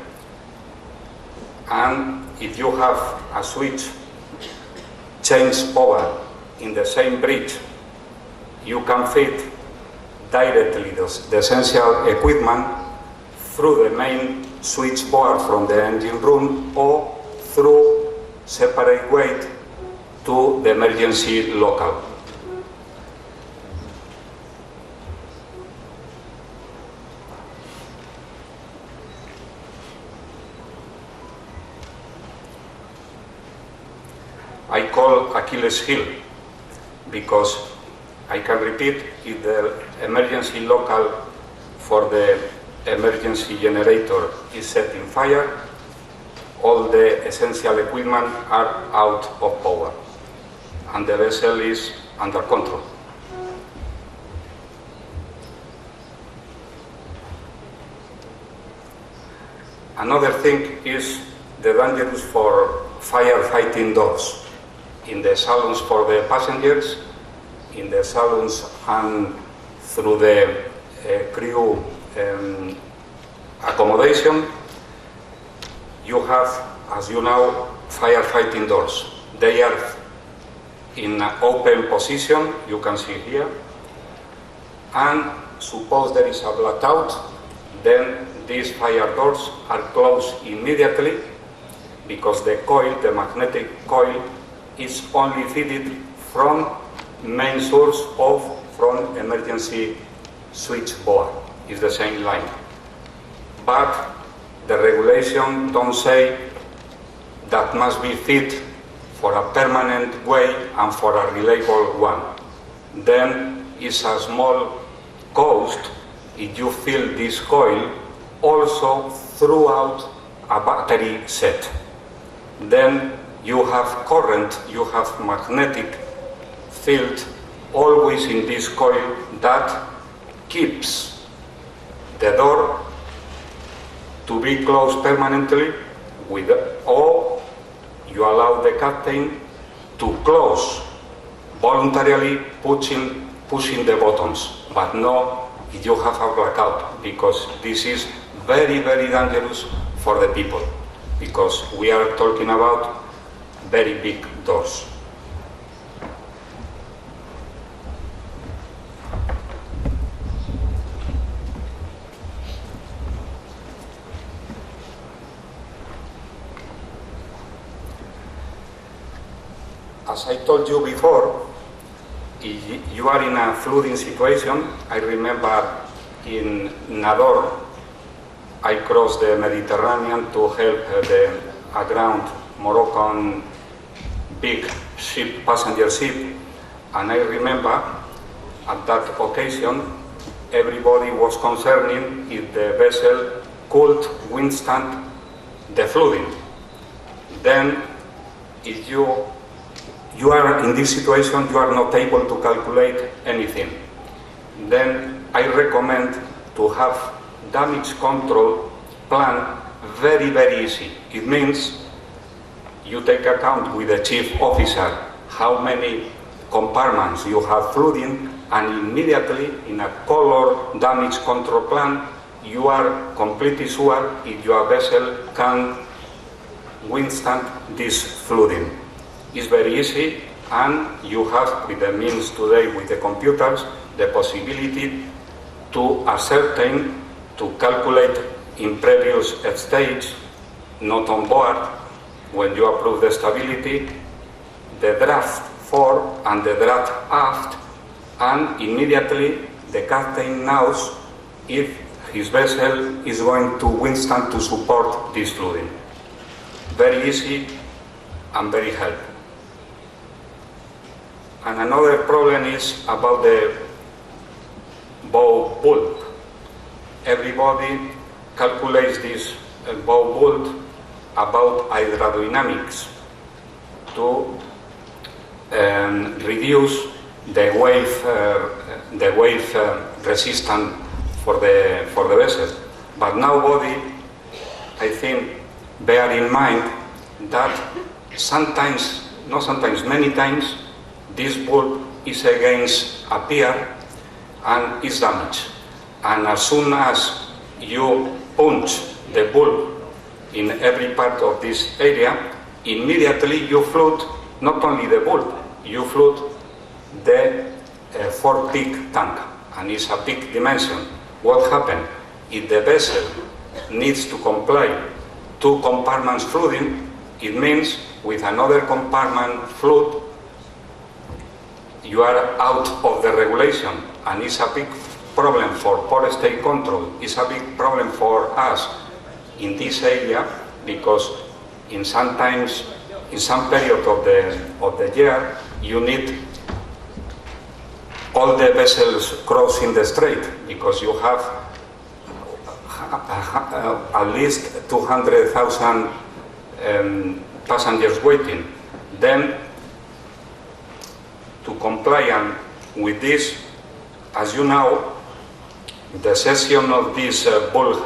and if you have a switch change power in the same bridge, you can feed directly the essential equipment through the main switchboard from the engine room or through separate way to the emergency local. I call Achilles heel because I can repeat, if the emergency local for the emergency generator is set in fire, all the essential equipment are out of power and the vessel is under control. Another thing is the dangers for firefighting doors. in the saloons for the passengers, in the saloons and through the crew accommodation. You have, as you know, firefighting doors. They are in an open position, you can see here. And suppose there is a blackout, then these fire doors are closed immediately because the coil, the magnetic coil, is only fitted from main source or from emergency switchboard. It's the same line. But the regulation don't say that must be fit for a permanent way and for a reliable one. Then it's a small cost if you fill this coil also throughout a battery set. Then you have current, you have magnetic field always in this coil that keeps the door to be closed permanently with, or you allow the captain to close voluntarily pushing the buttons, but no if you have a blackout, because this is very, very dangerous for the people, because we are talking about very big doors. As I told you before, if you are in a flooding situation, I remember in Nador, I crossed the Mediterranean to help the aground Moroccan big ship, passenger ship, and I remember at that occasion everybody was concerning if the vessel could withstand the flooding. Then if you are in this situation, you are not able to calculate anything. Then I recommend to have damage control plan very, very easy. It means you take account with the chief officer how many compartments you have flooding, and immediately in a color damage control plan you are completely sure if your vessel can withstand this flooding. It's very easy, and you have with the means today with the computers the possibility to ascertain, to calculate in previous stage, not on board, when you approve the stability, the draft fore and the draft aft, and immediately the captain knows if his vessel is going to withstand to support this flooding. Very easy and very helpful. And another problem is about the bow bolt. Everybody calculates this bow bolt about hydrodynamics to reduce the wave resistance for the vessel. But nobody, I think, bear in mind that sometimes, not sometimes, many times, this bulb is against a pier and is damaged. And as soon as you punch the bulb in every part of this area, immediately you flood not only the bulb, you flood the 4-peak tank, and it's a big dimension. What happens if the vessel needs to comply 2 compartments flooding? It means with another compartment flood, you are out of the regulation, and it's a big problem for port state control. It's a big problem for us in this area, because in some period of the year, you need all the vessels crossing the strait, because you have at least 200,000 passengers waiting. Then, to comply with this, as you know, the section of this bulb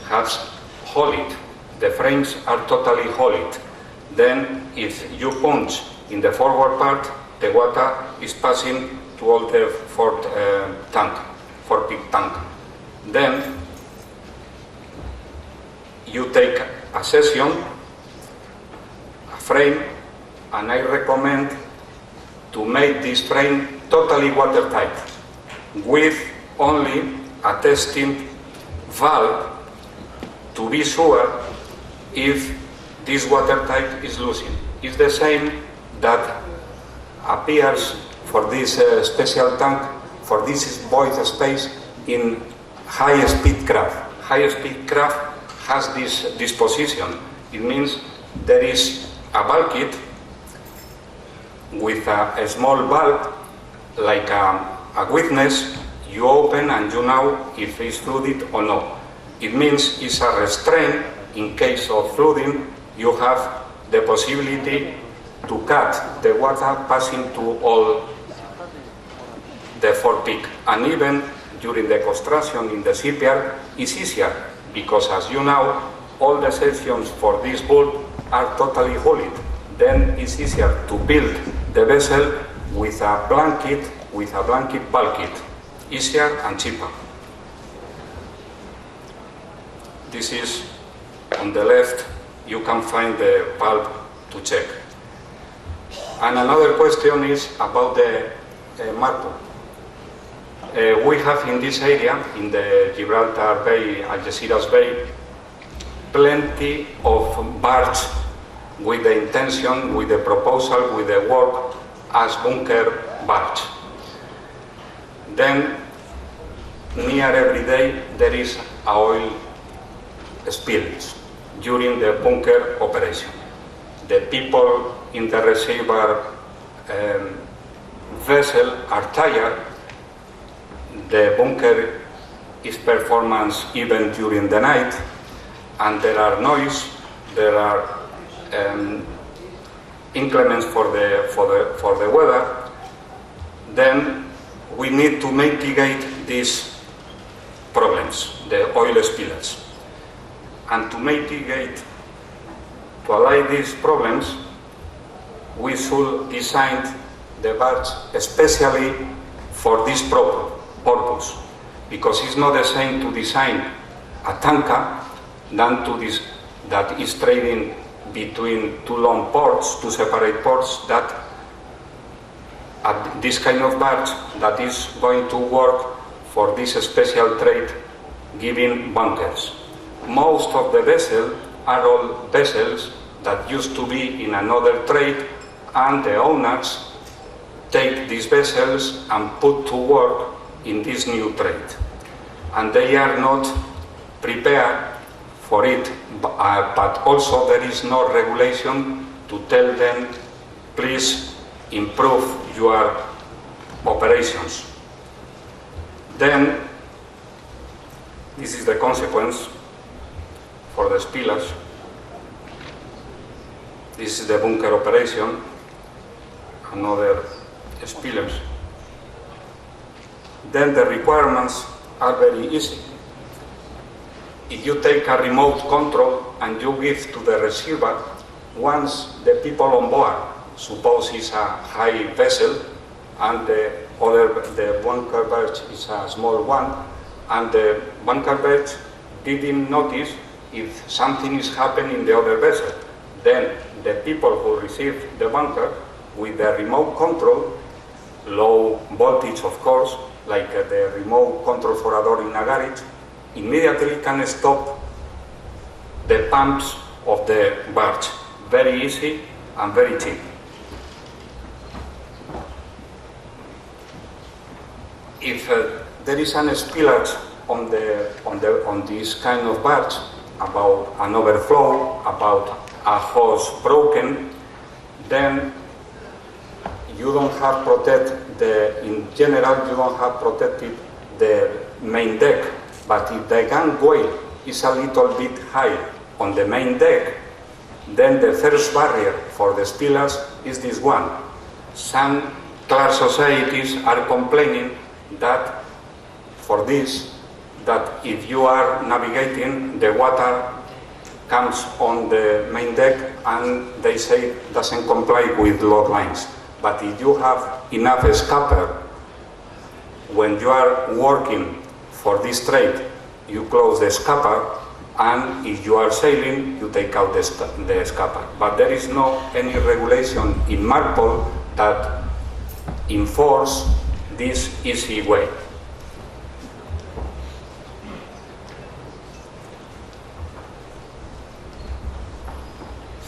has holed. The frames are totally holed. Then, if you punch in the forward part, the water is passing to all the four-peak tank. Then you take a section, a frame, and I recommend to make this frame totally watertight with only a testing valve to be sure if this watertight is losing. It's the same that appears for this special tank, for this void space in high-speed craft. High-speed craft has this disposition. It means there is a bulkhead with a small valve, like a witness. You open and you know if it's flooded or not. It means it's a restraint. In case of flooding, you have the possibility to cut the water passing to all the forepeak. And even during the construction in the shipyard, it's easier because, as you know, all the sections for this bulk are totally hollowed. Then it's easier to build the vessel with a blanket bulkhead. Easier and cheaper. This is on the left. You can find the valve to check. And another question is about the Marco. We have in this area, in the Gibraltar Bay, Algeciras Bay, plenty of barges with the intention, with the proposal, with the work as bunker barge. Then, near every day, there is oil spills during the bunker operation. The people in the receiver vessel are tired. The bunker is performance even during the night, and there are noise, there are inclements for the weather. Then we need to mitigate these problems, the oil spillage. And to mitigate, to allay these problems, we should design the barge especially for this purpose, because it's not the same to design a tanker than to this that is trading between two long ports, two separate ports, that this kind of barge that is going to work for this special trade, giving bunkers. Most of the vessels are all vessels that used to be in another trade, and the owners take these vessels and put to work in this new trade. And they are not prepared for it, but also there is no regulation to tell them, please improve your operations. Then, this is the consequence for the spillage. This is the bunker operation, another spillage. Then the requirements are very easy. If you take a remote control and you give to the receiver, once the people on board, suppose it's a high vessel and the bunker berth is a small one, and the bunker berth didn't notice if something is happening in the other vessel, then the people who receive the bunker with the remote control, low voltage of course, like the remote control for a door in a garage, immediately can stop the pumps of the barge. Very easy and very cheap. If there is an spillage on this kind of barge, about an overflow, about a hose broken, then you don't have in general you don't have protected the main deck. But if the gangway is a little bit high on the main deck, then the first barrier for the spillage is this one. Some class societies are complaining that for this, that if you are navigating, the water comes on the main deck and they say doesn't comply with load lines. But if you have enough scupper, when you are working for this trade, you close the scupper, and if you are sailing, you take out the scupper. But there is no any regulation in MARPOL that enforce this easy way.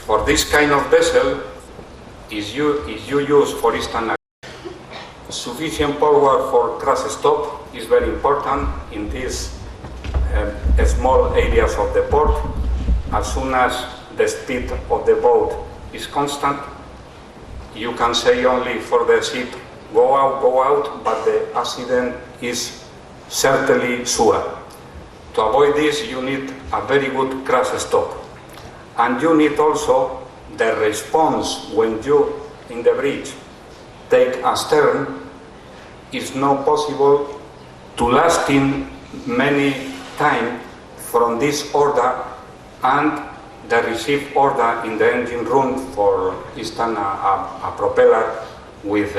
For this kind of vessel, if you use, for instance, sufficient power for crash stop is very important in these small areas of the port. As soon as the speed of the boat is constant, you can say only for the ship, go out, but the accident is certainly sure. To avoid this, you need a very good crash stop. And you need also the response when you, in the bridge, take a stern. It's not possible to lasting many time from this order and the received order in the engine room, for instance, a propeller with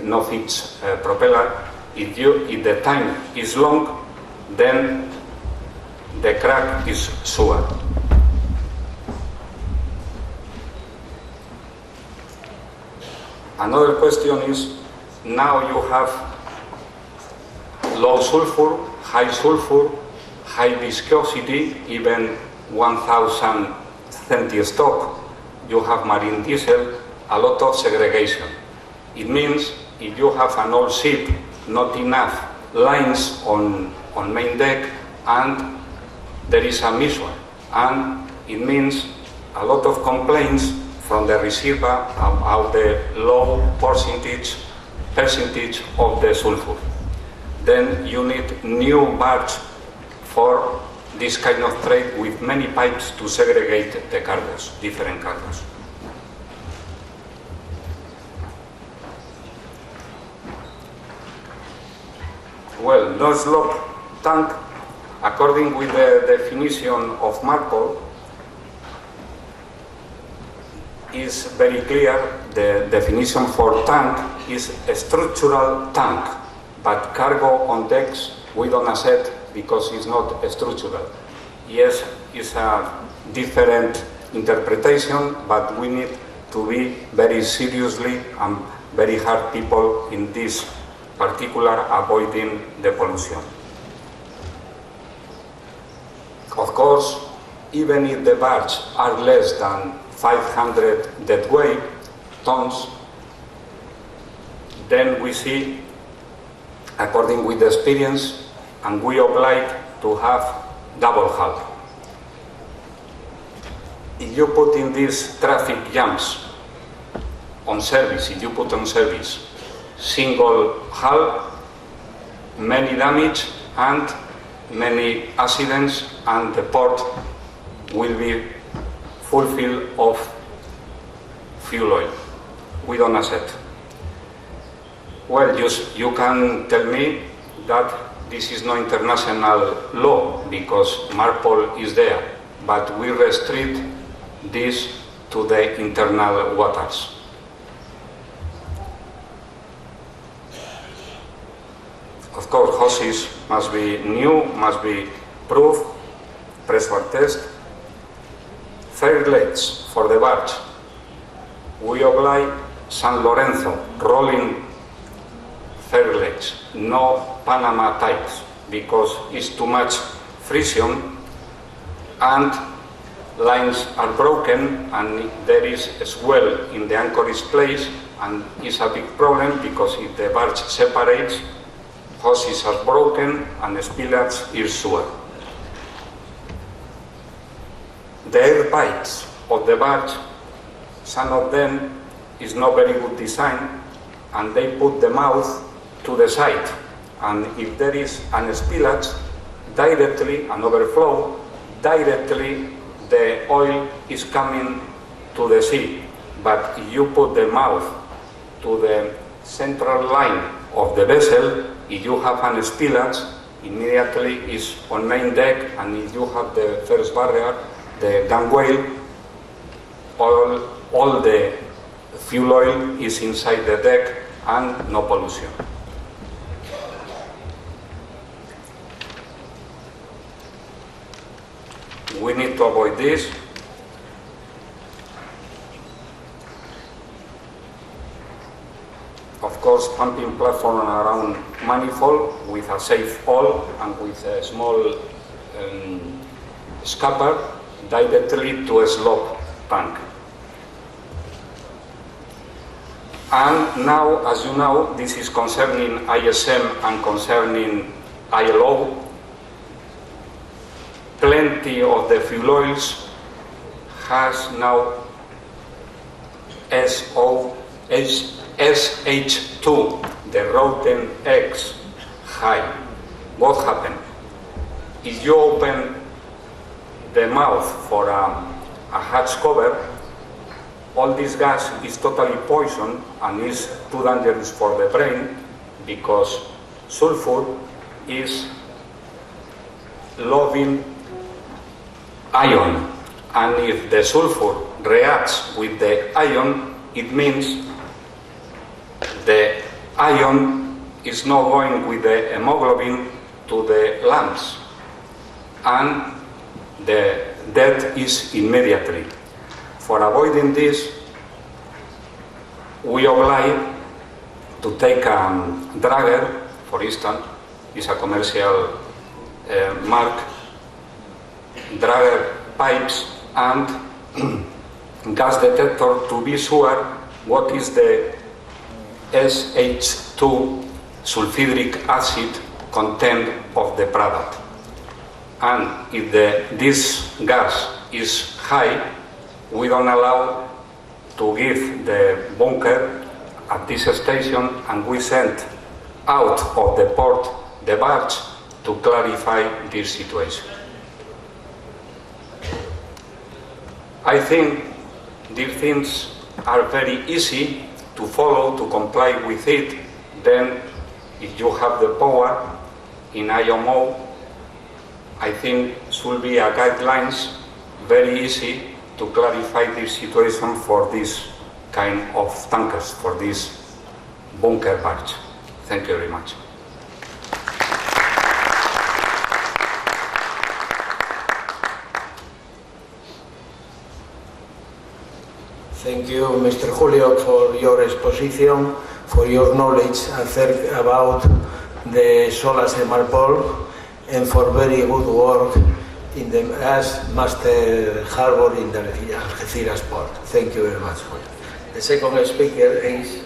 no fixed propeller. If the time is long, then the crack is sure. Another question is, now you have low sulfur, high viscosity, even 1000 centi-stock, you have marine diesel, a lot of segregation. It means if you have an old ship, not enough lines on main deck, and there is a mission, and it means a lot of complaints from the receiver about the low percentage of the sulfur. Then you need new barge for this kind of trade with many pipes to segregate the cargoes, different cargoes. Well, no slope tank, according with the definition of MARPOL, is very clear. The definition for tank is a structural tank, but cargo on decks we don't accept because it's not structural. Yes, it's a different interpretation, but we need to be very seriously and very hard people in this particular avoiding the pollution. Of course, even if the barges are less than 500 deadweight tons, then we see, according with the experience, and we oblige to have double hull. If you put in these traffic jams on service, if you put on service single hull, many damage and many accidents, and the port will be fulfilled of fuel oil. We don't accept. Well, you can tell me that this is no international law because MARPOL is there, but we restrict this to the internal waters. Of course, hoses must be new, must be proof, pressure test. Fair legs for the barge. We oblige San Lorenzo, rolling fair legs, no Panama types, because it's too much friction and lines are broken and there is a swell in the anchorage place, and it's a big problem because if the barge separates, hoses are broken and the spillage is sure. The air pipes of the barge, some of them is not very good design, and they put the mouth to the side, and if there is an spillage directly, an overflow, directly the oil is coming to the sea. But if you put the mouth to the central line of the vessel, if you have an spillage, immediately is on main deck, and if you have the first barrier, the gunwale, all the fuel oil is inside the deck and no pollution. We need to avoid this. Of course, pumping platform around manifold with a safe hole and with a small scupper directly to a slope tank. And now, as you know, this is concerning ISM and concerning ILO. Plenty of the fuel oils has now SH2, the rotten eggs high. What happened? If you open the mouth for a hatch cover, all this gas is totally poison and is too dangerous for the brain because sulfur is loving ion, and if the sulfur reacts with the ion, it means the ion is not going with the hemoglobin to the lungs, and the death is immediately. For avoiding this, we oblige to take a dragger, for instance, is a commercial mark, dragger pipes and gas detector to be sure what is the SH2 sulfuric acid content of the product. And if this gas is high, we don't allow to give the bunker at this station, and we send out of the port the barge to clarify this situation. I think these things are very easy to follow, to comply with it. Then, if you have the power in IMO, I think should be a guidelines very easy to clarify this situation for this kind of tankers, for this bunker barge. Thank you very much. Thank you, Mr. Julio, for your exposition, for your knowledge about the SOLAS Marpol, and for very good work in the as Master Harbor in the Algeciras port. Thank you very much. The second speaker is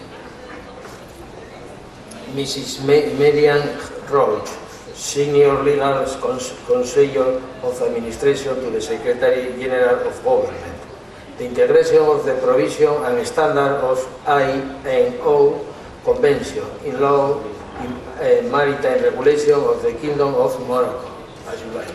Mrs. Marian Roach, Senior Legal Conseller of Administration to the Secretary General of Government. The integration of the provision and standard of IMO Convention in law in maritime regulation of the Kingdom of Morocco, as you like.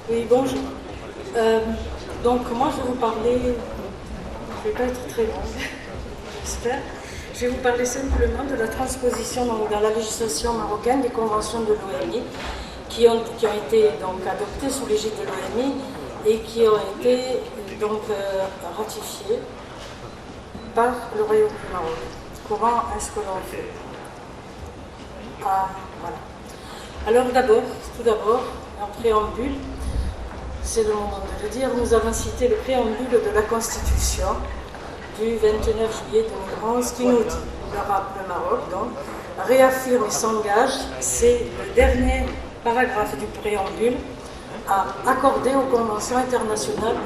Oui, bonjour. Donc moi je vais vous parler, je ne vais pas être très longue, j'espère. Je vais vous parler simplement de la transposition dans la législation marocaine des conventions de l'OMI qui ont été donc adoptées sous l'égide de l'OMI et qui ont été donc ratifiées par le Royaume du Maroc. Comment est-ce que l'on fait? Voilà. Alors tout d'abord, en préambule, c'est le moment de le dire, nous avons cité le préambule de la Constitution du 29 juillet 2011 qui nous dit, le Maroc donc, réaffirme et s'engage, c'est le dernier paragraphe du préambule, à accorder aux conventions internationales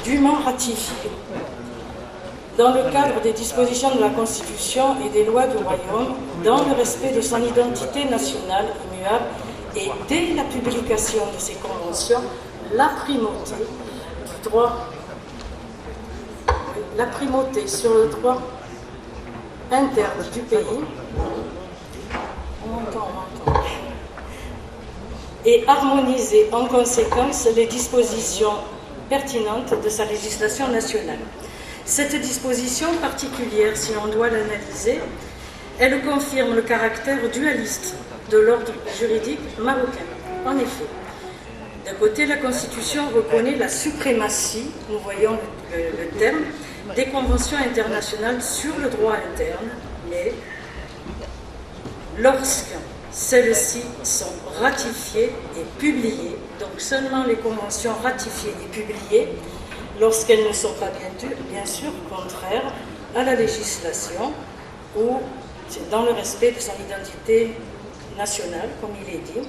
dûment ratifiées, dans le cadre des dispositions de la Constitution et des lois du Royaume, dans le respect de son identité nationale immuable et dès la publication de ces conventions, la primauté sur le droit interne du pays, et harmoniser en conséquence les dispositions pertinentes de sa législation nationale. Cette disposition particulière, si on doit l'analyser, elle confirme le caractère dualiste de l'ordre juridique marocain. En effet, d'un côté, la Constitution reconnaît la suprématie, nous voyons le terme, des conventions internationales sur le droit interne, mais lorsque celles-ci sont ratifiées et publiées, donc seulement les conventions ratifiées et publiées, lorsqu'elles ne sont pas bien sûr contraires à la législation ou dans le respect de son identité nationale, comme il est dit,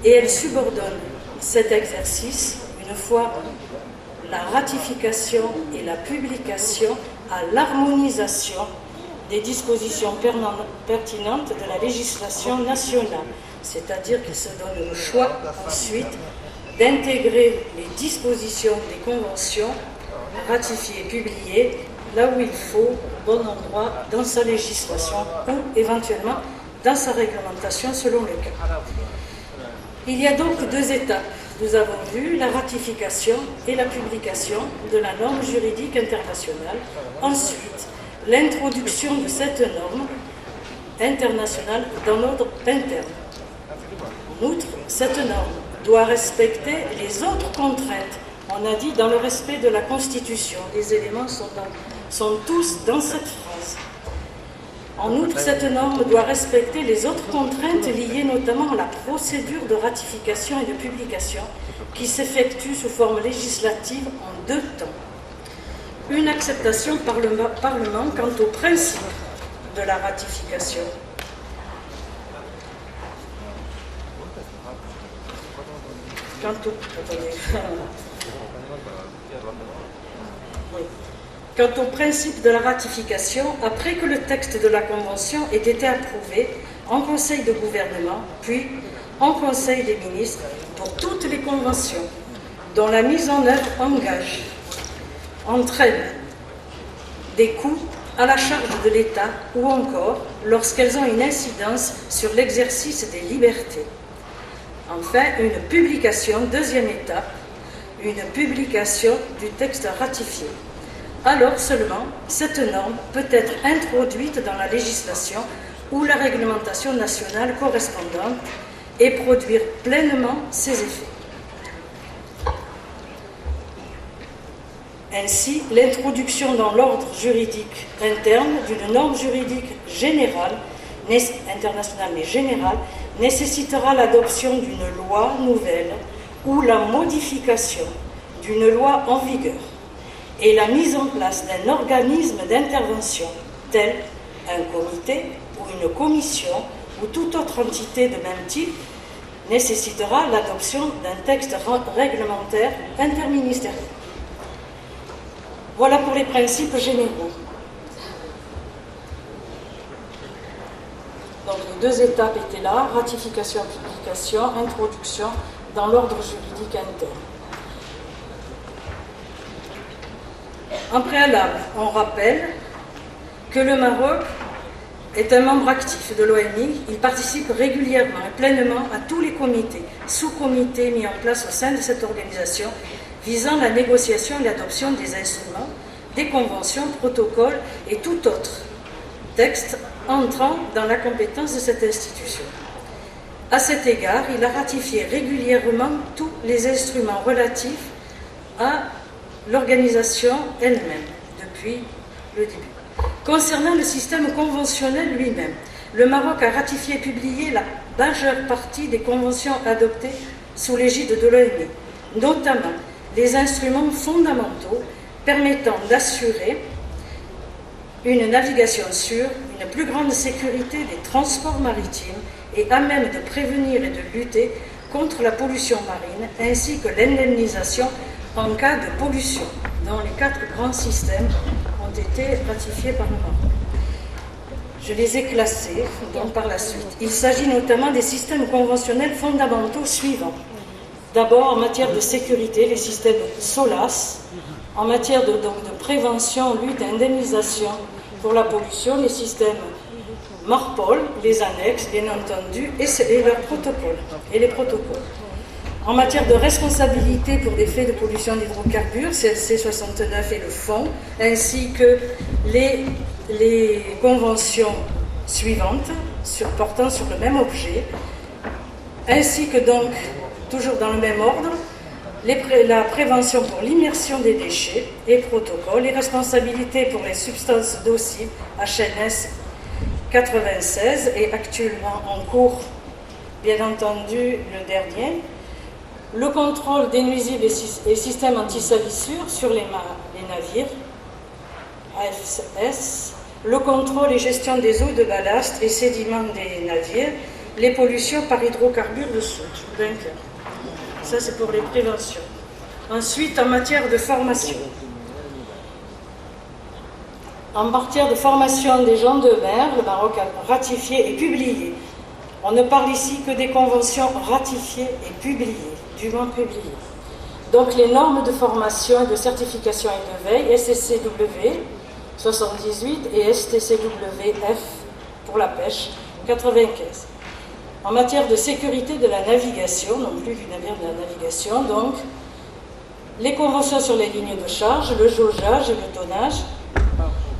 et elles subordonnent cet exercice, une fois la ratification et la publication, à l'harmonisation des dispositions pertinentes de la législation nationale. C'est-à-dire qu'il se donne le choix ensuite d'intégrer les dispositions des conventions ratifiées et publiées là où il faut, au bon endroit, dans sa législation ou éventuellement dans sa réglementation selon le cas. Il y a donc deux étapes. Nous avons vu la ratification et la publication de la norme juridique internationale. Ensuite, l'introduction de cette norme internationale dans l'ordre interne. En outre, cette norme doit respecter les autres contraintes. On a dit dans le respect de la Constitution. Les éléments sont tous dans cette phrase. En outre, cette norme doit respecter les autres contraintes liées notamment à la procédure de ratification et de publication qui s'effectue sous forme législative en deux temps. Une acceptation par le Parlement quant au principe de la ratification. Quant au principe de la ratification, après que le texte de la Convention ait été approuvé en Conseil de gouvernement, puis en Conseil des ministres, pour toutes les conventions dont la mise en œuvre entraîne des coûts à la charge de l'État ou encore lorsqu'elles ont une incidence sur l'exercice des libertés. Enfin, une publication, deuxième étape, une publication du texte ratifié. Alors seulement, cette norme peut être introduite dans la législation ou la réglementation nationale correspondante et produire pleinement ses effets. Ainsi, l'introduction dans l'ordre juridique interne d'une norme juridique générale, internationale mais générale, nécessitera l'adoption d'une loi nouvelle ou la modification d'une loi en vigueur et la mise en place d'un organisme d'intervention tel un comité ou une commission ou toute autre entité de même type nécessitera l'adoption d'un texte réglementaire interministériel. Voilà pour les principes généraux. Donc les deux étapes étaient là, ratification, publication, introduction dans l'ordre juridique interne. En préalable, on rappelle que le Maroc est un membre actif de l'OMI. Il participe régulièrement et pleinement à tous les comités, sous-comités mis en place au sein de cette organisation visant la négociation et l'adoption des instruments, des conventions, protocoles et tout autre texte entrant dans la compétence de cette institution. À cet égard, il a ratifié régulièrement tous les instruments relatifs à l'organisation elle-même depuis le début. Concernant le système conventionnel lui-même, le Maroc a ratifié et publié la majeure partie des conventions adoptées sous l'égide de l'OMI, notamment les instruments fondamentaux permettant d'assurer une navigation sûre, une plus grande sécurité des transports maritimes et à même de prévenir et de lutter contre la pollution marine, ainsi que l'indemnisation en cas de pollution, dont les 4 grands systèmes ont été ratifiés par le Maroc. Je les ai classés donc par la suite. Il s'agit notamment des systèmes conventionnels fondamentaux suivants. D'abord, en matière de sécurité, les systèmes SOLAS, en matière de prévention, lutte et indemnisation pour la pollution, les systèmes MARPOL, les annexes, bien entendu, et leurs protocoles, et les protocoles. En matière de responsabilité pour des faits de pollution d'hydrocarbures, CLC 69 et le fonds, ainsi que les conventions suivantes portant sur le même objet, ainsi que donc, toujours dans le même ordre, la prévention pour l'immersion des déchets et protocoles, les responsabilités pour les substances nocives, HNS 96 et actuellement en cours, bien entendu, le dernier, le contrôle des nuisibles et systèmes anti-salissures sur les navires, AFS, le contrôle et gestion des eaux de ballast et sédiments des navires, les pollutions par hydrocarbures de soude, bunker. Ça, c'est pour les préventions. Ensuite, en matière de formation. En matière de formation des gens de mer, le Maroc a ratifié et publié. On ne parle ici que des conventions ratifiées et publiées, dûment publiées. Donc, les normes de formation et de certification et de veille, STCW 78 et STCWF pour la pêche 95. En matière de sécurité de la navigation, non plus du navire de la navigation, donc, les conventions sur les lignes de charge, le jaugeage et le tonnage,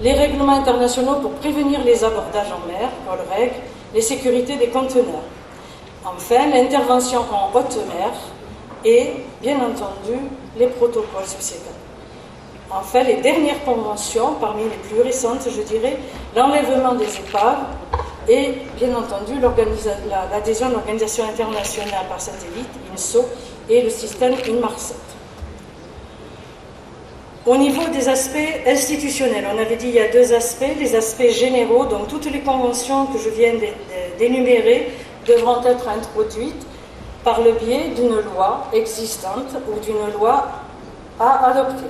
les règlements internationaux pour prévenir les abordages en mer, COLREG, les sécurités des conteneurs. Enfin, l'intervention en haute mer et, bien entendu, les protocoles subséquents. Enfin, les dernières conventions, parmi les plus récentes, je dirais, l'enlèvement des épaves, et bien entendu l'adhésion à l'Organisation internationale par satellite, INSO, et le système INMARSAT. Au niveau des aspects institutionnels, on avait dit il y a 2 aspects, les aspects généraux, donc toutes les conventions que je viens d'énumérer devront être introduites par le biais d'une loi existante ou d'une loi à adopter.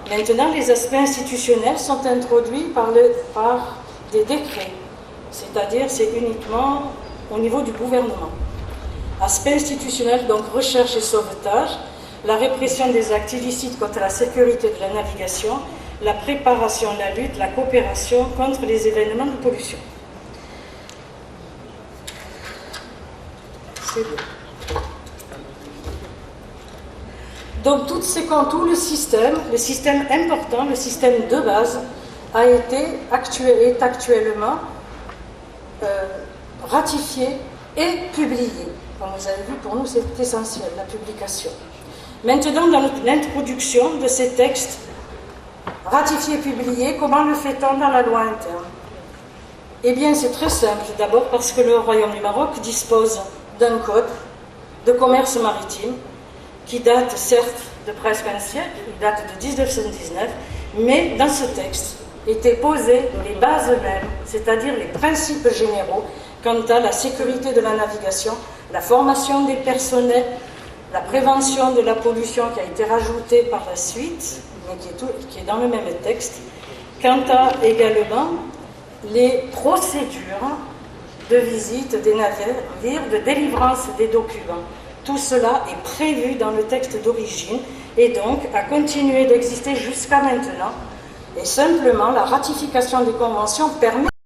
Maintenant, les aspects institutionnels sont introduits par des décrets. C'est-à-dire, c'est uniquement au niveau du gouvernement. Aspect institutionnel, donc recherche et sauvetage. la répression des actes illicites contre la sécurité de la navigation, la préparation, la lutte, la coopération contre les événements de pollution. C'est bien. Donc tout le système important, le système de base, est actuellement ratifié et publié. Comme vous avez vu, pour nous c'est essentiel, la publication. Maintenant, dans l'introduction de ces textes ratifiés et publiés, comment le fait-on dans la loi interne? Eh bien, c'est très simple. D'abord parce que le Royaume du Maroc dispose d'un code de commerce maritime qui date certes de presque un siècle, il date de 1919, mais dans ce texte étaient posées les bases mêmes, c'est-à-dire les principes généraux quant à la sécurité de la navigation, la formation des personnels, la prévention de la pollution qui a été rajoutée par la suite, mais qui est dans le même texte, quant à également les procédures de visite des navires, de délivrance des documents. Tout cela est prévu dans le texte d'origine et donc a continué d'exister jusqu'à maintenant. Et simplement, la ratification des conventions permet